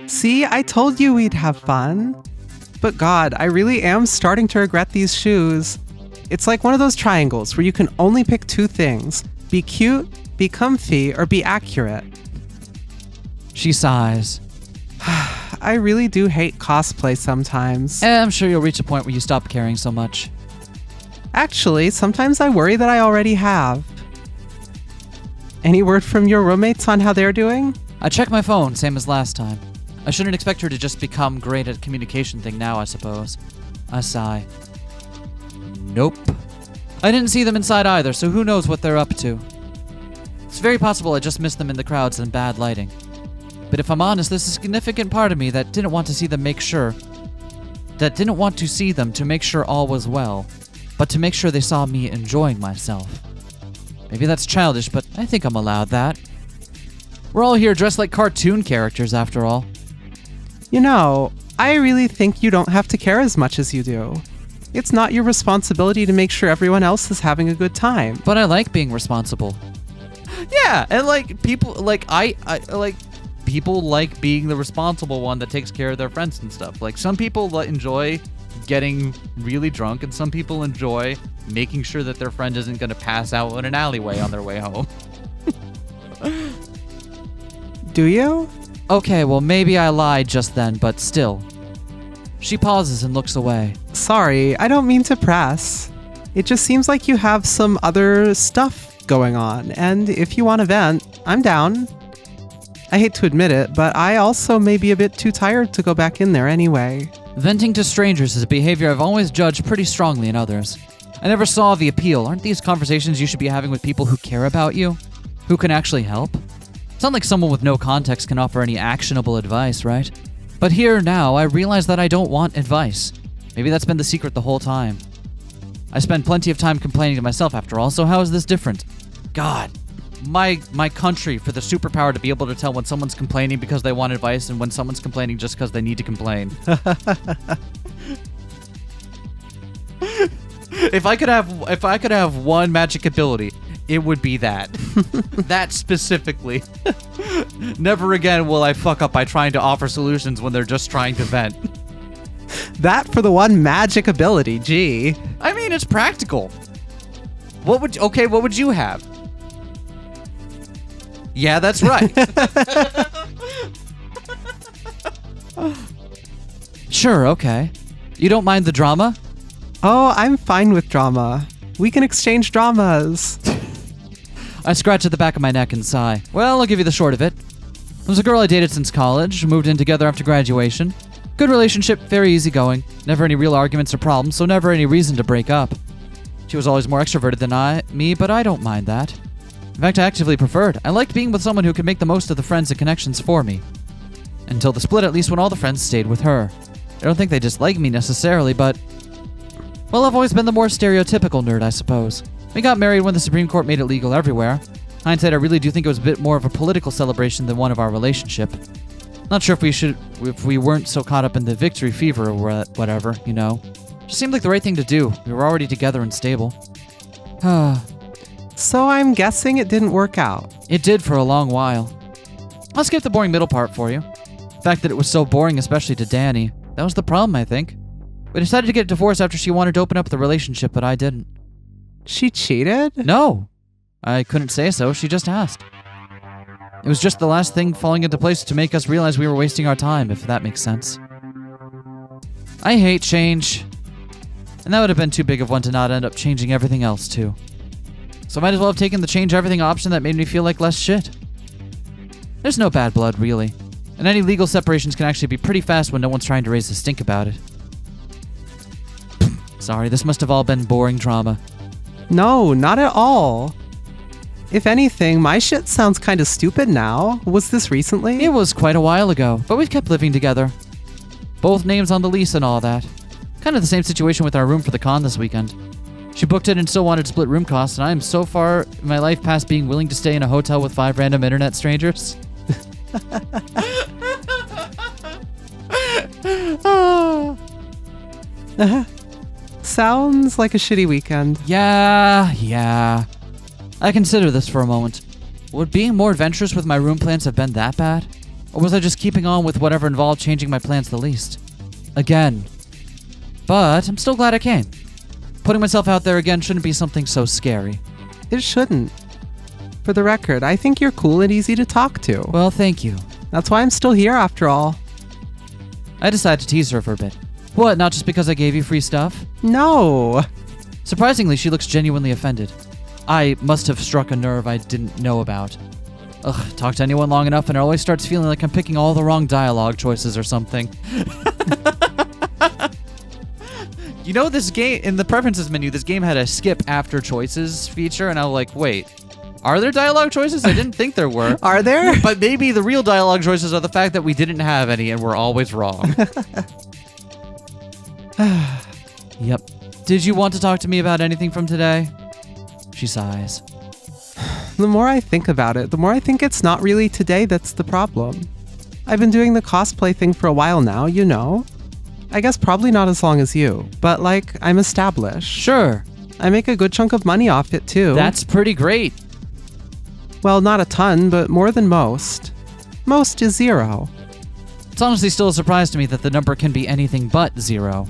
See, I told you we'd have fun. But God, I really am starting to regret these shoes. It's like one of those triangles where you can only pick two things. Be cute, be comfy, or be accurate. She sighs. I really do hate cosplay sometimes. I'm sure you'll reach a point where you stop caring so much. Actually, sometimes I worry that I already have. Any word from your roommates on how they're doing? I check my phone, same as last time. I shouldn't expect her to just become great at communication thing now, I suppose. I sigh. Nope. I didn't see them inside either, so who knows what they're up to. It's very possible I just missed them in the crowds and bad lighting. But if I'm honest, there's a significant part of me that didn't want to see them to make sure all was well, but to make sure they saw me enjoying myself. Maybe that's childish, but I think I'm allowed that. We're all here dressed like cartoon characters, after all. You know, I really think you don't have to care as much as you do. It's not your responsibility to make sure everyone else is having a good time. But I like being responsible. Yeah, and like people, like I like people like being the responsible one that takes care of their friends and stuff. Like some people enjoy getting really drunk, and some people enjoy making sure that their friend isn't going to pass out in an alleyway on their way home. Do you? Okay, well maybe I lied just then, but still. She pauses and looks away. Sorry, I don't mean to press. It just seems like you have some other stuff going on, and if you want to vent, I'm down. I hate to admit it, but I also may be a bit too tired to go back in there anyway. Venting to strangers is a behavior I've always judged pretty strongly in others. I never saw the appeal. Aren't these conversations you should be having with people who care about you? Who can actually help? It's not like someone with no context can offer any actionable advice, right? But here now, I realize that I don't want advice. Maybe that's been the secret the whole time. I spend plenty of time complaining to myself after all, so how is this different? God, my country for the superpower to be able to tell when someone's complaining because they want advice and when someone's complaining just because they need to complain. If I could have one magic ability, it would be that. That specifically. Never again will I fuck up by trying to offer solutions when they're just trying to vent. That for the one magic ability, gee. I mean, it's practical. What would you have? Yeah, that's right. Sure, okay. You don't mind the drama? Oh, I'm fine with drama. We can exchange dramas. I scratch at the back of my neck and sigh. Well, I'll give you the short of it. There's a girl I dated since college, moved in together after graduation. Good relationship, very easygoing. Never any real arguments or problems, so never any reason to break up. She was always more extroverted than me, but I don't mind that. In fact, I actively preferred. I liked being with someone who could make the most of the friends and connections for me. Until the split, at least, when all the friends stayed with her. I don't think they dislike me necessarily, but... well, I've always been the more stereotypical nerd, I suppose. We got married when the Supreme Court made it legal everywhere. Hindsight, I really do think it was a bit more of a political celebration than one of our relationship. Not sure if we weren't so caught up in the victory fever or whatever, you know. Just seemed like the right thing to do. We were already together and stable. So I'm guessing it didn't work out. It did for a long while. I'll skip the boring middle part for you. The fact that it was so boring, especially to Danny. That was the problem, I think. We decided to get divorced after she wanted to open up the relationship, but I didn't. She cheated? No. I couldn't say so. She just asked. It was just the last thing falling into place to make us realize we were wasting our time, if that makes sense. I hate change. And that would have been too big of one to not end up changing everything else, too. So I might as well have taken the change everything option that made me feel like less shit. There's no bad blood, really. And any legal separations can actually be pretty fast when no one's trying to raise a stink about it. Sorry, this must have all been boring drama. No, not at all. If anything, my shit sounds kind of stupid now. Was this recently? It was quite a while ago, but we've kept living together. Both names on the lease and all that. Kind of the same situation with our room for the con this weekend. She booked it and still wanted to split room costs, and I am so far in my life past being willing to stay in a hotel with 5 random internet strangers. Sounds like a shitty weekend. Yeah. I consider this for a moment. Would being more adventurous with my room plans have been that bad? Or was I just keeping on with whatever involved changing my plans the least? Again. But I'm still glad I came. Putting myself out there again shouldn't be something so scary. It shouldn't. For the record, I think you're cool and easy to talk to. Well, thank you. That's why I'm still here after all. I decided to tease her for a bit. What, not just because I gave you free stuff? No. Surprisingly, she looks genuinely offended. I must have struck a nerve I didn't know about. Ugh, talk to anyone long enough and it always starts feeling like I'm picking all the wrong dialogue choices or something. You know, this game, in the preferences menu, this game had a skip after choices feature, and I was like, wait, are there dialogue choices? I didn't think there were. Are there? But maybe the real dialogue choices are the fact that we didn't have any and we're always wrong. Yep. Did you want to talk to me about anything from today? She sighs. The more I think about it, the more I think it's not really today that's the problem. I've been doing the cosplay thing for a while now, you know. I guess probably not as long as you, but like, I'm established. Sure. I make a good chunk of money off it too. That's pretty great. Well, not a ton, but more than most. Most is 0. It's honestly still a surprise to me that the number can be anything but 0.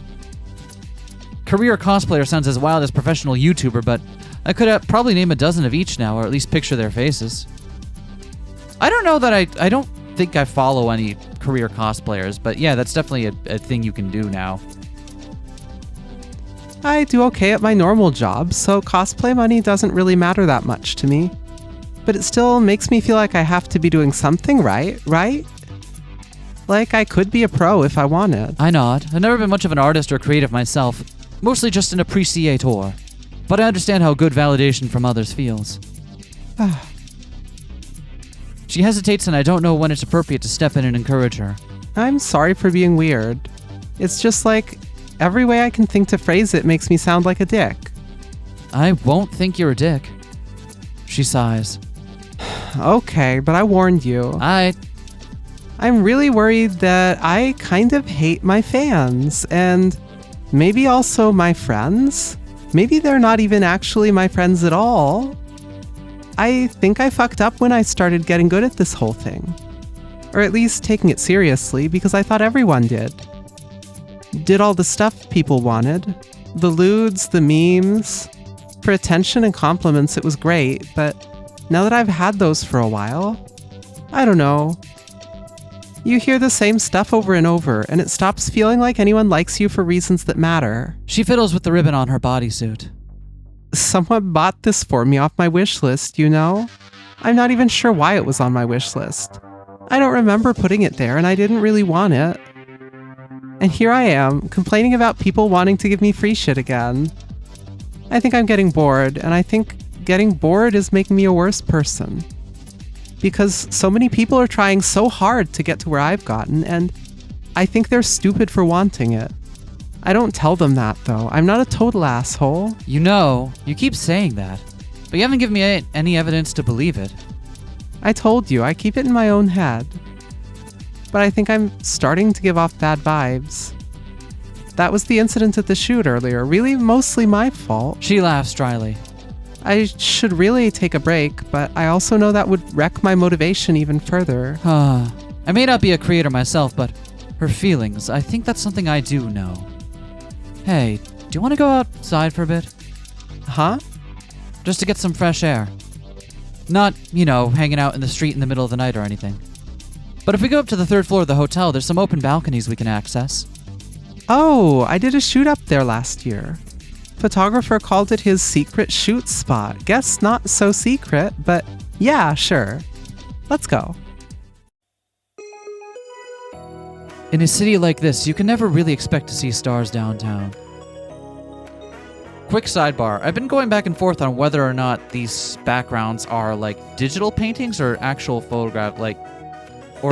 Career cosplayer sounds as wild as professional YouTuber, but I could probably name a dozen of each now, or at least picture their faces. I don't know that I don't think I follow any career cosplayers, but yeah, that's definitely a thing you can do now. I do okay at my normal job, so cosplay money doesn't really matter that much to me. But it still makes me feel like I have to be doing something right? Like I could be a pro if I wanted. I nod. I've never been much of an artist or creative myself, mostly just an appreciator. But I understand how good validation from others feels. She hesitates, and I don't know when it's appropriate to step in and encourage her. I'm sorry for being weird. It's just like every way I can think to phrase it makes me sound like a dick. I won't think you're a dick. She sighs. Okay, but I warned you. I'm really worried that I kind of hate my fans, and maybe also my friends. Maybe they're not even actually my friends at all. I think I fucked up when I started getting good at this whole thing. Or at least taking it seriously, because I thought everyone did. Did all the stuff people wanted. The lewds, the memes. For attention and compliments, it was great, but now that I've had those for a while, I don't know. You hear the same stuff over and over, and it stops feeling like anyone likes you for reasons that matter. She fiddles with the ribbon on her bodysuit. Someone bought this for me off my wish list, you know? I'm not even sure why it was on my wish list. I don't remember putting it there, and I didn't really want it. And here I am, complaining about people wanting to give me free shit again. I think I'm getting bored, and I think getting bored is making me a worse person. Because so many people are trying so hard to get to where I've gotten, and I think they're stupid for wanting it. I don't tell them that, though. I'm not a total asshole. You know, you keep saying that, but you haven't given me any evidence to believe it. I told you, I keep it in my own head. But I think I'm starting to give off bad vibes. That was the incident at the shoot earlier, really mostly my fault. She laughs dryly. I should really take a break, but I also know that would wreck my motivation even further. I may not be a creator myself, but her feelings, I think that's something I do know. Hey, do you want to go outside for a bit? Huh? Just to get some fresh air. Not, hanging out in the street in the middle of the night or anything. But if we go up to the 3rd floor of the hotel, there's some open balconies we can access. Oh, I did a shoot up there last year. Photographer called it his secret shoot spot. Guess not so secret, but yeah, sure. Let's go. In a city like this, you can never really expect to see stars downtown. Quick sidebar. I've been going back and forth on whether or not these backgrounds are like digital paintings or actual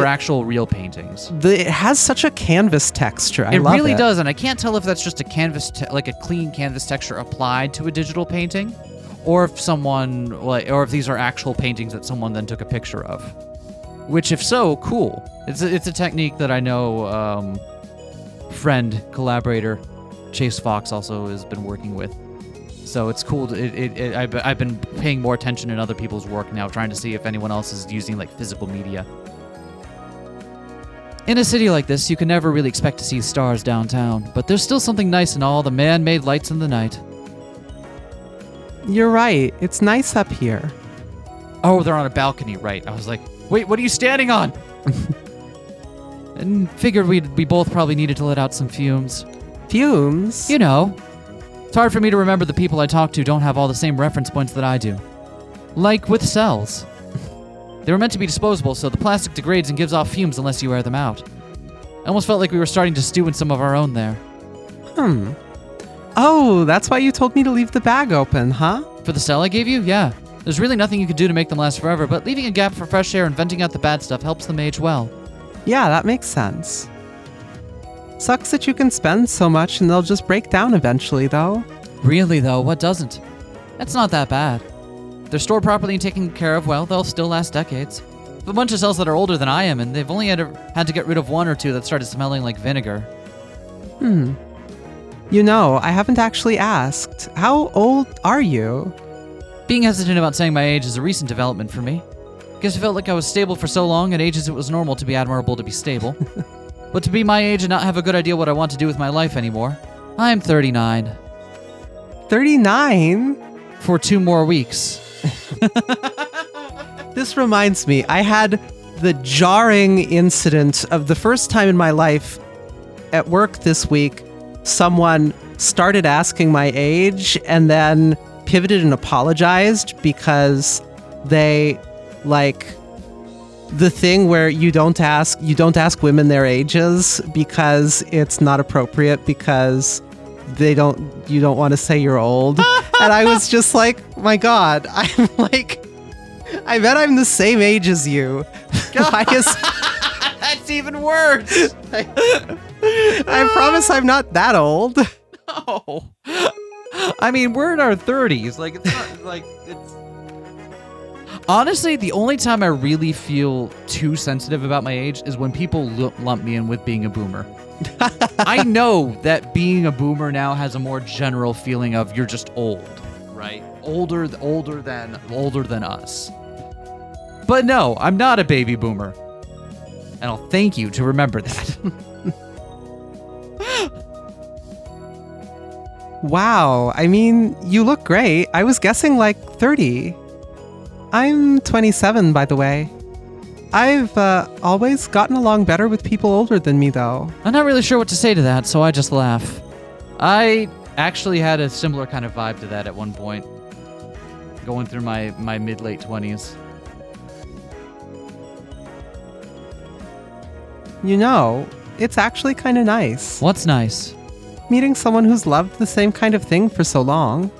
actual real paintings. It has such a canvas texture. I it love really it. does, and I can't tell if that's just a canvas, like a clean canvas texture applied to a digital painting, or if or if these are actual paintings that someone then took a picture of. Which, if so, cool. It's a technique that I know friend, collaborator, Chase Fox also has been working with. So it's cool. I've been paying more attention in other people's work now, trying to see if anyone else is using like physical media. In a city like this, you can never really expect to see stars downtown, but there's still something nice in all the man-made lights in the night. You're right. It's nice up here. Oh, they're on a balcony, right. I was like, wait, what are you standing on? And figured we both probably needed to let out some fumes. Fumes? You know. It's hard for me to remember the people I talk to don't have all the same reference points that I do. Like with cells. They were meant to be disposable, so the plastic degrades and gives off fumes unless you wear them out. I almost felt like we were starting to stew in some of our own there. Oh, that's why you told me to leave the bag open, huh? For the cell I gave you? Yeah. There's really nothing you could do to make them last forever, but leaving a gap for fresh air and venting out the bad stuff helps them age well. Yeah, that makes sense. Sucks that you can spend so much and they'll just break down eventually, though. Really, though, what doesn't? That's not that bad. If they're stored properly and taken care of, well, they'll still last decades. If a bunch of cells that are older than I am, and they've only had to get rid of one or two that started smelling like vinegar. You know, I haven't actually asked. How old are you? Being hesitant about saying my age is a recent development for me. Guess I felt like I was stable for so long, at ages it was normal to be admirable to be stable. But to be my age and not have a good idea what I want to do with my life anymore, I'm 39. 39? For 2 more weeks. This reminds me, I had the jarring incident of the first time in my life at work this week, someone started asking my age and then pivoted and apologized because they, the thing where you don't ask women their ages because it's not appropriate because you don't want to say you're old. And I was just like, my God, I'm like, I bet I'm the same age as you. Why is That's even worse. I promise I'm not that old. No. I mean, we're in our 30s. Like, it's not like it's. Honestly, the only time I really feel too sensitive about my age is when people lump me in with being a boomer. I know that being a boomer now has a more general feeling of you're just old, right? Older than us. But no, I'm not a baby boomer. And I'll thank you to remember that. Wow, I mean, you look great. I was guessing like 30. I'm 27, by the way. I've always gotten along better with people older than me, though. I'm not really sure what to say to that, so I just laugh. I actually had a similar kind of vibe to that at one point, going through my mid-late 20s. You know, it's actually kind of nice. What's nice? Meeting someone who's loved the same kind of thing for so long.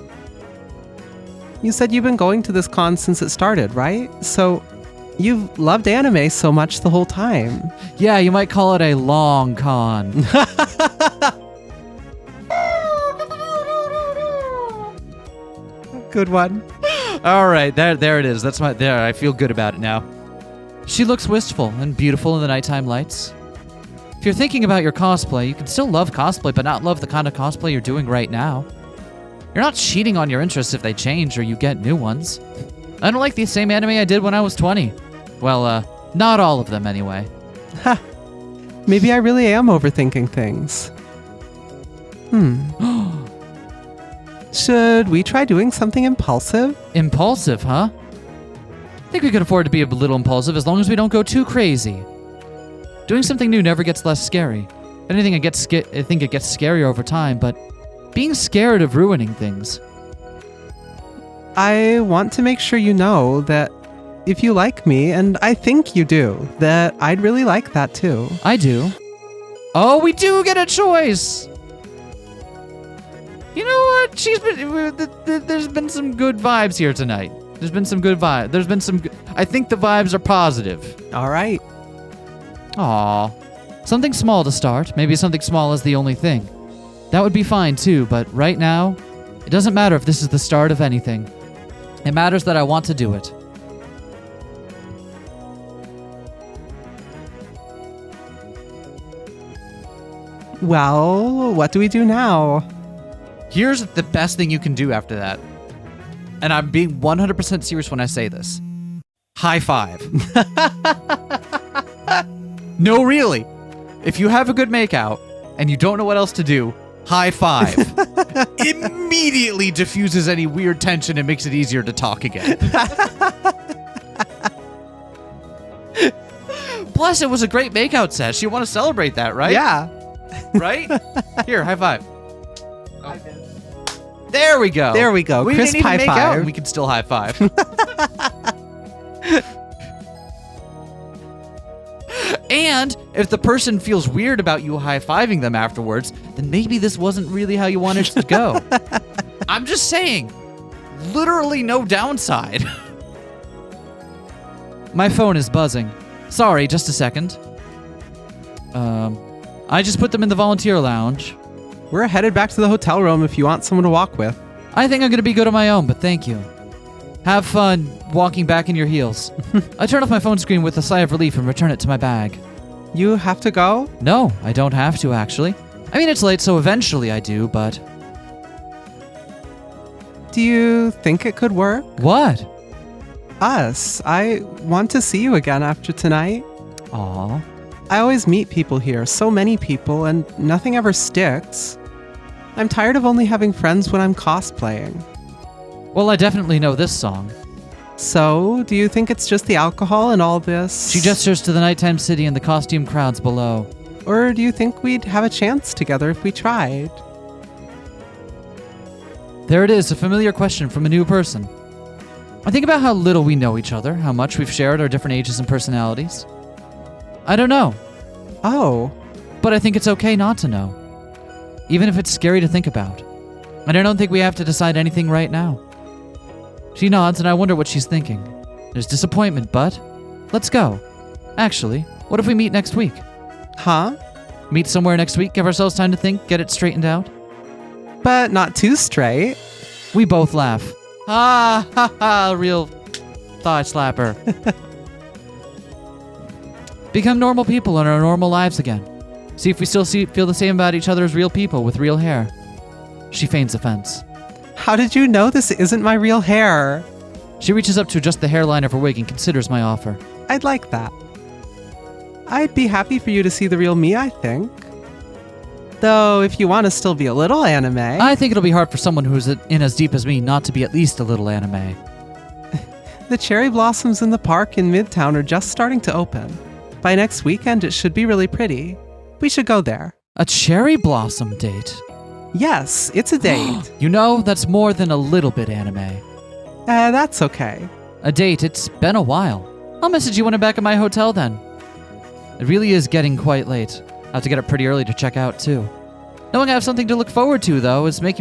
You said you've been going to this con since it started, right? So you've loved anime so much the whole time. Yeah, you might call it a long con. Good one. All right, there it is. There. I feel good about it now. She looks wistful and beautiful in the nighttime lights. If you're thinking about your cosplay, you can still love cosplay, but not love the kind of cosplay you're doing right now. You're not cheating on your interests if they change or you get new ones. I don't like the same anime I did when I was 20. Well, not all of them anyway. Ha. Maybe I really am overthinking things. Should we try doing something impulsive? Impulsive, huh? I think we could afford to be a little impulsive as long as we don't go too crazy. Doing something new never gets less scary. If anything, I think it gets scarier over time, but being scared of ruining things. I want to make sure you know that if you like me, and I think you do, that I'd really like that too. I do. Oh, we do get a choice! You know what? There's been some good vibes here tonight. There's been some good vibes. I think the vibes are positive. All right. Aw. Something small to start. Maybe something small is the only thing. That would be fine too, but right now, it doesn't matter if this is the start of anything. It matters that I want to do it. Well, what do we do now? Here's the best thing you can do after that. And I'm being 100% serious when I say this. High five. No, really. If you have a good makeout and you don't know what else to do, high five. Immediately diffuses any weird tension and makes it easier to talk again. Plus, it was a great makeout sesh. You want to celebrate that, right? Yeah. Right? Here, high five. There we go. There we go. We Crisp didn't even high make out, five. and we can still high five. And if the person feels weird about you high-fiving them afterwards, then maybe this wasn't really how you wanted it to go. I'm just saying, literally no downside. My phone is buzzing. Sorry, just a second. I just put them in the volunteer lounge. We're headed back to the hotel room if you want someone to walk with. I think I'm going to be good on my own, but thank you. Have fun walking back in your heels. I turn off my phone screen with a sigh of relief and return it to my bag. You have to go? No, I don't have to, actually. I mean, it's late, so eventually I do, but... Do you think it could work? What? Us. I want to see you again after tonight. Aw. I always meet people here, so many people, and nothing ever sticks. I'm tired of only having friends when I'm cosplaying. Well, I definitely know this song. So, do you think it's just the alcohol and all this? She gestures to the nighttime city and the costume crowds below. Or do you think we'd have a chance together if we tried? There it is, a familiar question from a new person. I think about how little we know each other, how much we've shared our different ages and personalities. I don't know, Oh, but I think it's okay not to know, even if it's scary to think about. And I don't think we have to decide anything right now. She nods, and I wonder what she's thinking. There's disappointment, but let's go. Actually, what if we meet next week? huh? Meet somewhere next week, give ourselves time to think, get it straightened out? But not too straight. We both laugh. Ha ha ha, real thigh slapper. Become normal people in our normal lives again. See if we still feel the same about each other as real people with real hair. She feigns offense. How did you know this isn't my real hair? She reaches up to adjust the hairline of her wig and considers my offer. I'd like that. I'd be happy for you to see the real me, I think. Though, if you want to still be a little anime. I think it'll be hard for someone who's in as deep as me not to be at least a little anime. The cherry blossoms in the park in Midtown are just starting to open. By next weekend, it should be really pretty. We should go there. A cherry blossom date? Yes, it's a date. You know, that's more than a little bit anime. That's okay. A date, it's been a while. I'll message you when I'm back at my hotel then. It really is getting quite late. I have to get up pretty early to check out too. Knowing I have something to look forward to though is going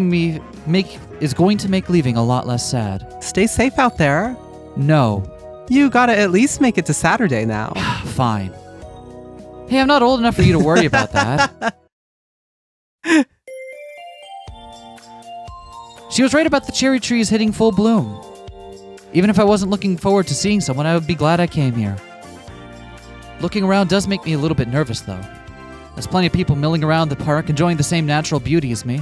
to make leaving a lot less sad. Stay safe out there. No. You gotta at least make it to Saturday now. Fine. Hey, I'm not old enough for you to worry about that. She was right about the cherry trees hitting full bloom. Even if I wasn't looking forward to seeing someone, I would be glad I came here. Looking around does make me a little bit nervous though. There's plenty of people milling around the park enjoying the same natural beauty as me.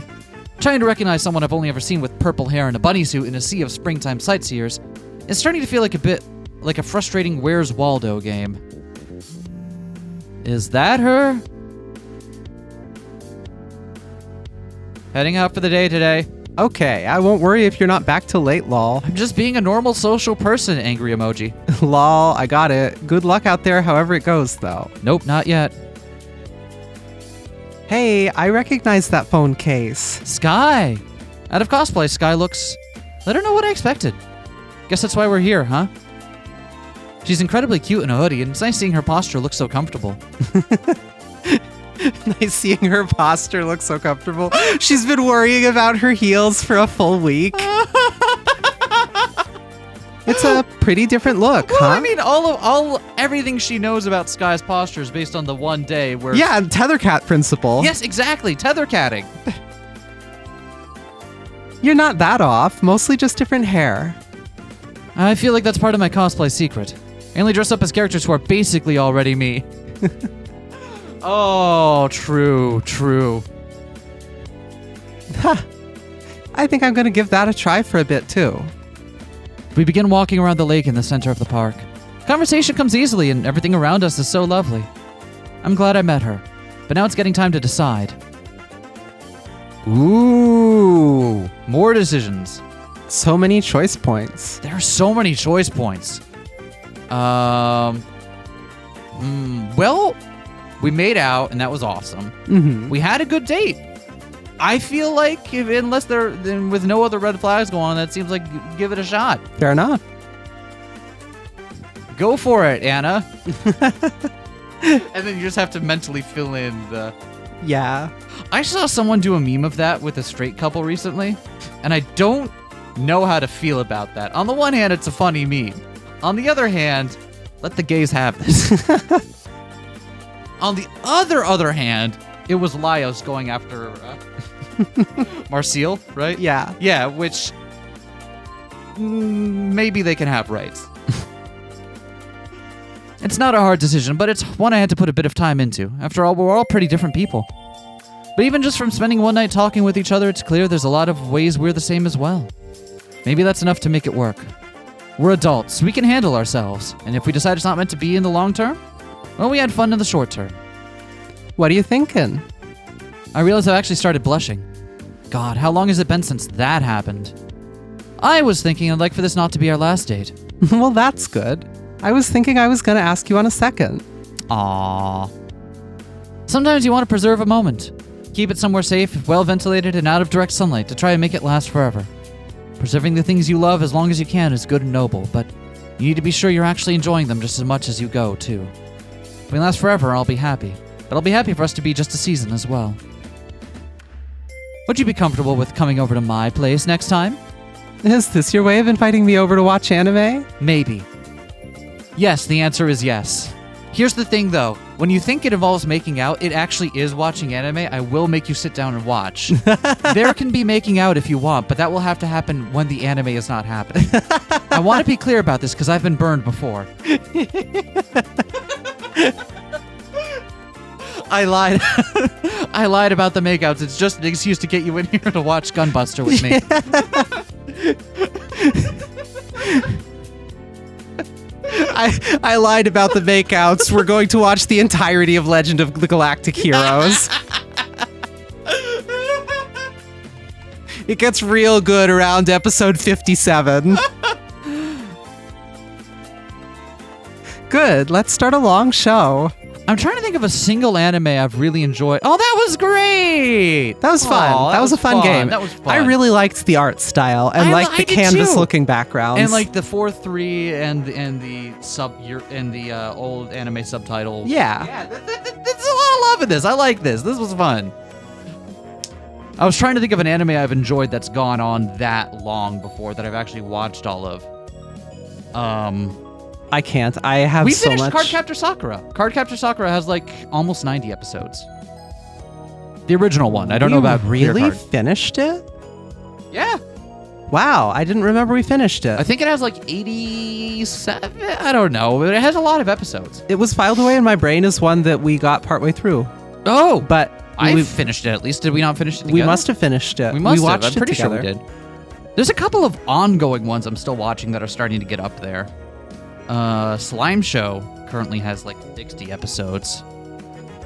Trying to recognize someone I've only ever seen with purple hair and a bunny suit in a sea of springtime sightseers is starting to feel like a bit like a frustrating Where's Waldo game. Is that her? Heading out for the day today. Okay, I won't worry if you're not back till late, lol. I'm just being a normal social person, angry emoji. Lol, I got it. Good luck out there however it goes, though. Nope, not yet. Hey, I recognize that phone case. Sky! Out of cosplay, Sky looks... I don't know what I expected. Guess that's why we're here, huh? She's incredibly cute in a hoodie, and it's nice seeing her posture look so comfortable. Nice seeing her posture look so comfortable. She's been worrying about her heels for a full week. It's a pretty different look, Well, huh? I mean, everything she knows about Sky's posture is based on the one day where... Yeah, tether cat principle. Yes, exactly, tether catting. You're not that off, mostly just different hair. I feel like that's part of my cosplay secret. I only dress up as characters who are basically already me. Oh, true. I think I'm gonna give that a try for a bit too. We begin walking around the lake in the center of the park. Conversation comes easily and everything around us is so lovely. I'm glad I met her, but now it's getting time to decide. Ooh, more decisions. So many choice points. There are so many choice points. Well, we made out and that was awesome. Mm-hmm. We had a good date. I feel like with no other red flags going on, that seems like give it a shot. Fair enough. Go for it, Anna. And then you just have to mentally fill in the... Yeah. I saw someone do a meme of that with a straight couple recently, and I don't know how to feel about that. On the one hand, it's a funny meme. On the other hand, let the gays have this. On the other hand, it was Laios going after Marcel, right? Yeah. Yeah, which maybe they can have rights. It's not a hard decision, but it's one I had to put a bit of time into. After all, we're all pretty different people. But even just from spending one night talking with each other, it's clear there's a lot of ways we're the same as well. Maybe that's enough to make it work. We're adults, we can handle ourselves, and if we decide it's not meant to be in the long term, well, we had fun in the short term. What are you thinking? I realized I've actually started blushing. God, how long has it been since that happened? I was thinking I'd like for this not to be our last date. Well, that's good. I was thinking I was gonna ask you on a second. Aww. Sometimes you want to preserve a moment. Keep it somewhere safe, well ventilated, and out of direct sunlight to try and make it last forever. Preserving the things you love as long as you can is good and noble, but you need to be sure you're actually enjoying them just as much as you go, too. If we last forever, I'll be happy. But I'll be happy for us to be just a season as well. Would you be comfortable with coming over to my place next time? Is this your way of inviting me over to watch anime? Maybe. Yes, the answer is yes. Here's the thing, though. When you think it involves making out, it actually is watching anime. I will make you sit down and watch. There can be making out if you want, but that will have to happen when the anime is not happening. I want to be clear about this because I've been burned before. I lied. I lied about the makeouts. It's just an excuse to get you in here to watch Gunbuster with me. I lied about the makeouts. We're going to watch the entirety of Legend of the Galactic Heroes. It gets real good around episode 57. Good, let's start a long show. I'm trying to think of a single anime I've really enjoyed. Oh, that was great! That was fun. Aw, that was a fun game. That was fun. I really liked the art style and I the did canvas-looking backgrounds. And like the 4-3 and the old anime subtitle. Yeah. Yeah, there's a lot of love in this. I like this. This was fun. I was trying to think of an anime I've enjoyed that's gone on that long before that I've actually watched all of. I can't. I have so much. We finished Cardcaptor Sakura. Cardcaptor Sakura has like almost 90 episodes. The original one. I don't know about really Clear Card. finished it? Yeah. Wow, I didn't remember we finished it. I think it has like 87. I don't know, but it has a lot of episodes. It was filed away in my brain as one that we got partway through. Oh, But I finished it at least. Did we not finish it together? we must have finished it. We must have. watched I'm it pretty together. sure we did. There's a couple of ongoing ones I'm still watching that are starting to get up there. Slime Show currently has like 60 episodes.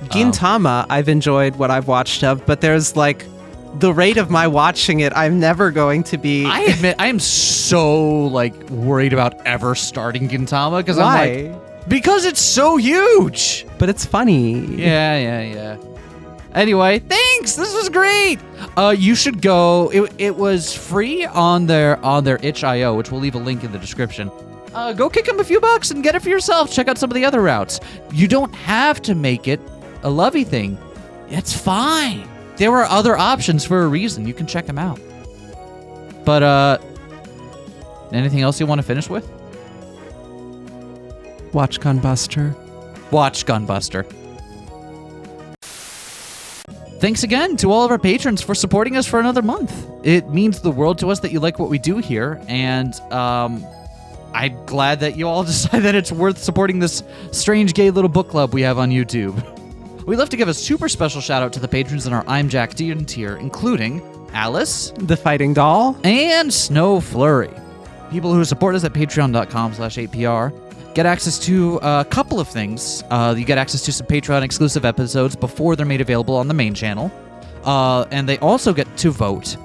Gintama, I've enjoyed what I've watched of, but there's like the rate of my watching it, I'm never going to be. I admit I am so like worried about ever starting Gintama because I'm like, because it's so huge. But it's funny. Yeah. Anyway, thanks. This was great. You should go. It was free on their itch.io, which we'll leave a link in the description. Go kick them a few bucks and get it for yourself. Check out some of the other routes. You don't have to make it a lovey thing. It's fine. There were other options for a reason. You can check them out. But anything else you want to finish with? Watch Gunbuster. Watch Gunbuster. Thanks again to all of our patrons for supporting us for another month. It means the world to us that you like what we do here, and I'm glad that you all decide that it's worth supporting this strange gay little book club we have on YouTube. We'd love to give a super special shout out to the patrons in our I'm Jack Dean tier, including Alice, The Fighting Doll, and Snow Flurry. People who support us at patreon.com/8pr get access to a couple of things. You get access to some Patreon exclusive episodes before they're made available on the main channel. And they also get to vote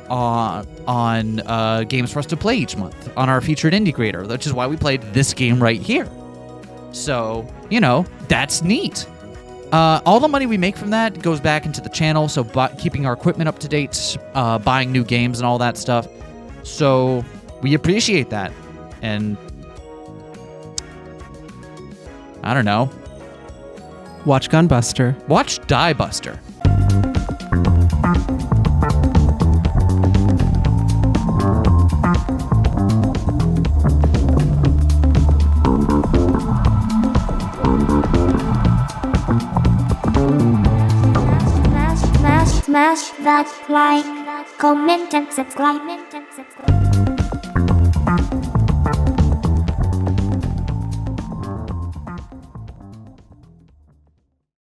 on games for us to play each month on our featured indie creator, which is why we played this game right here. So, that's neat. All the money we make from that goes back into the channel, so keeping our equipment up to date, buying new games and all that stuff. So we appreciate that. And I don't know. Watch Gunbuster. Watch Die Buster. Smash that like, comment and subscribe.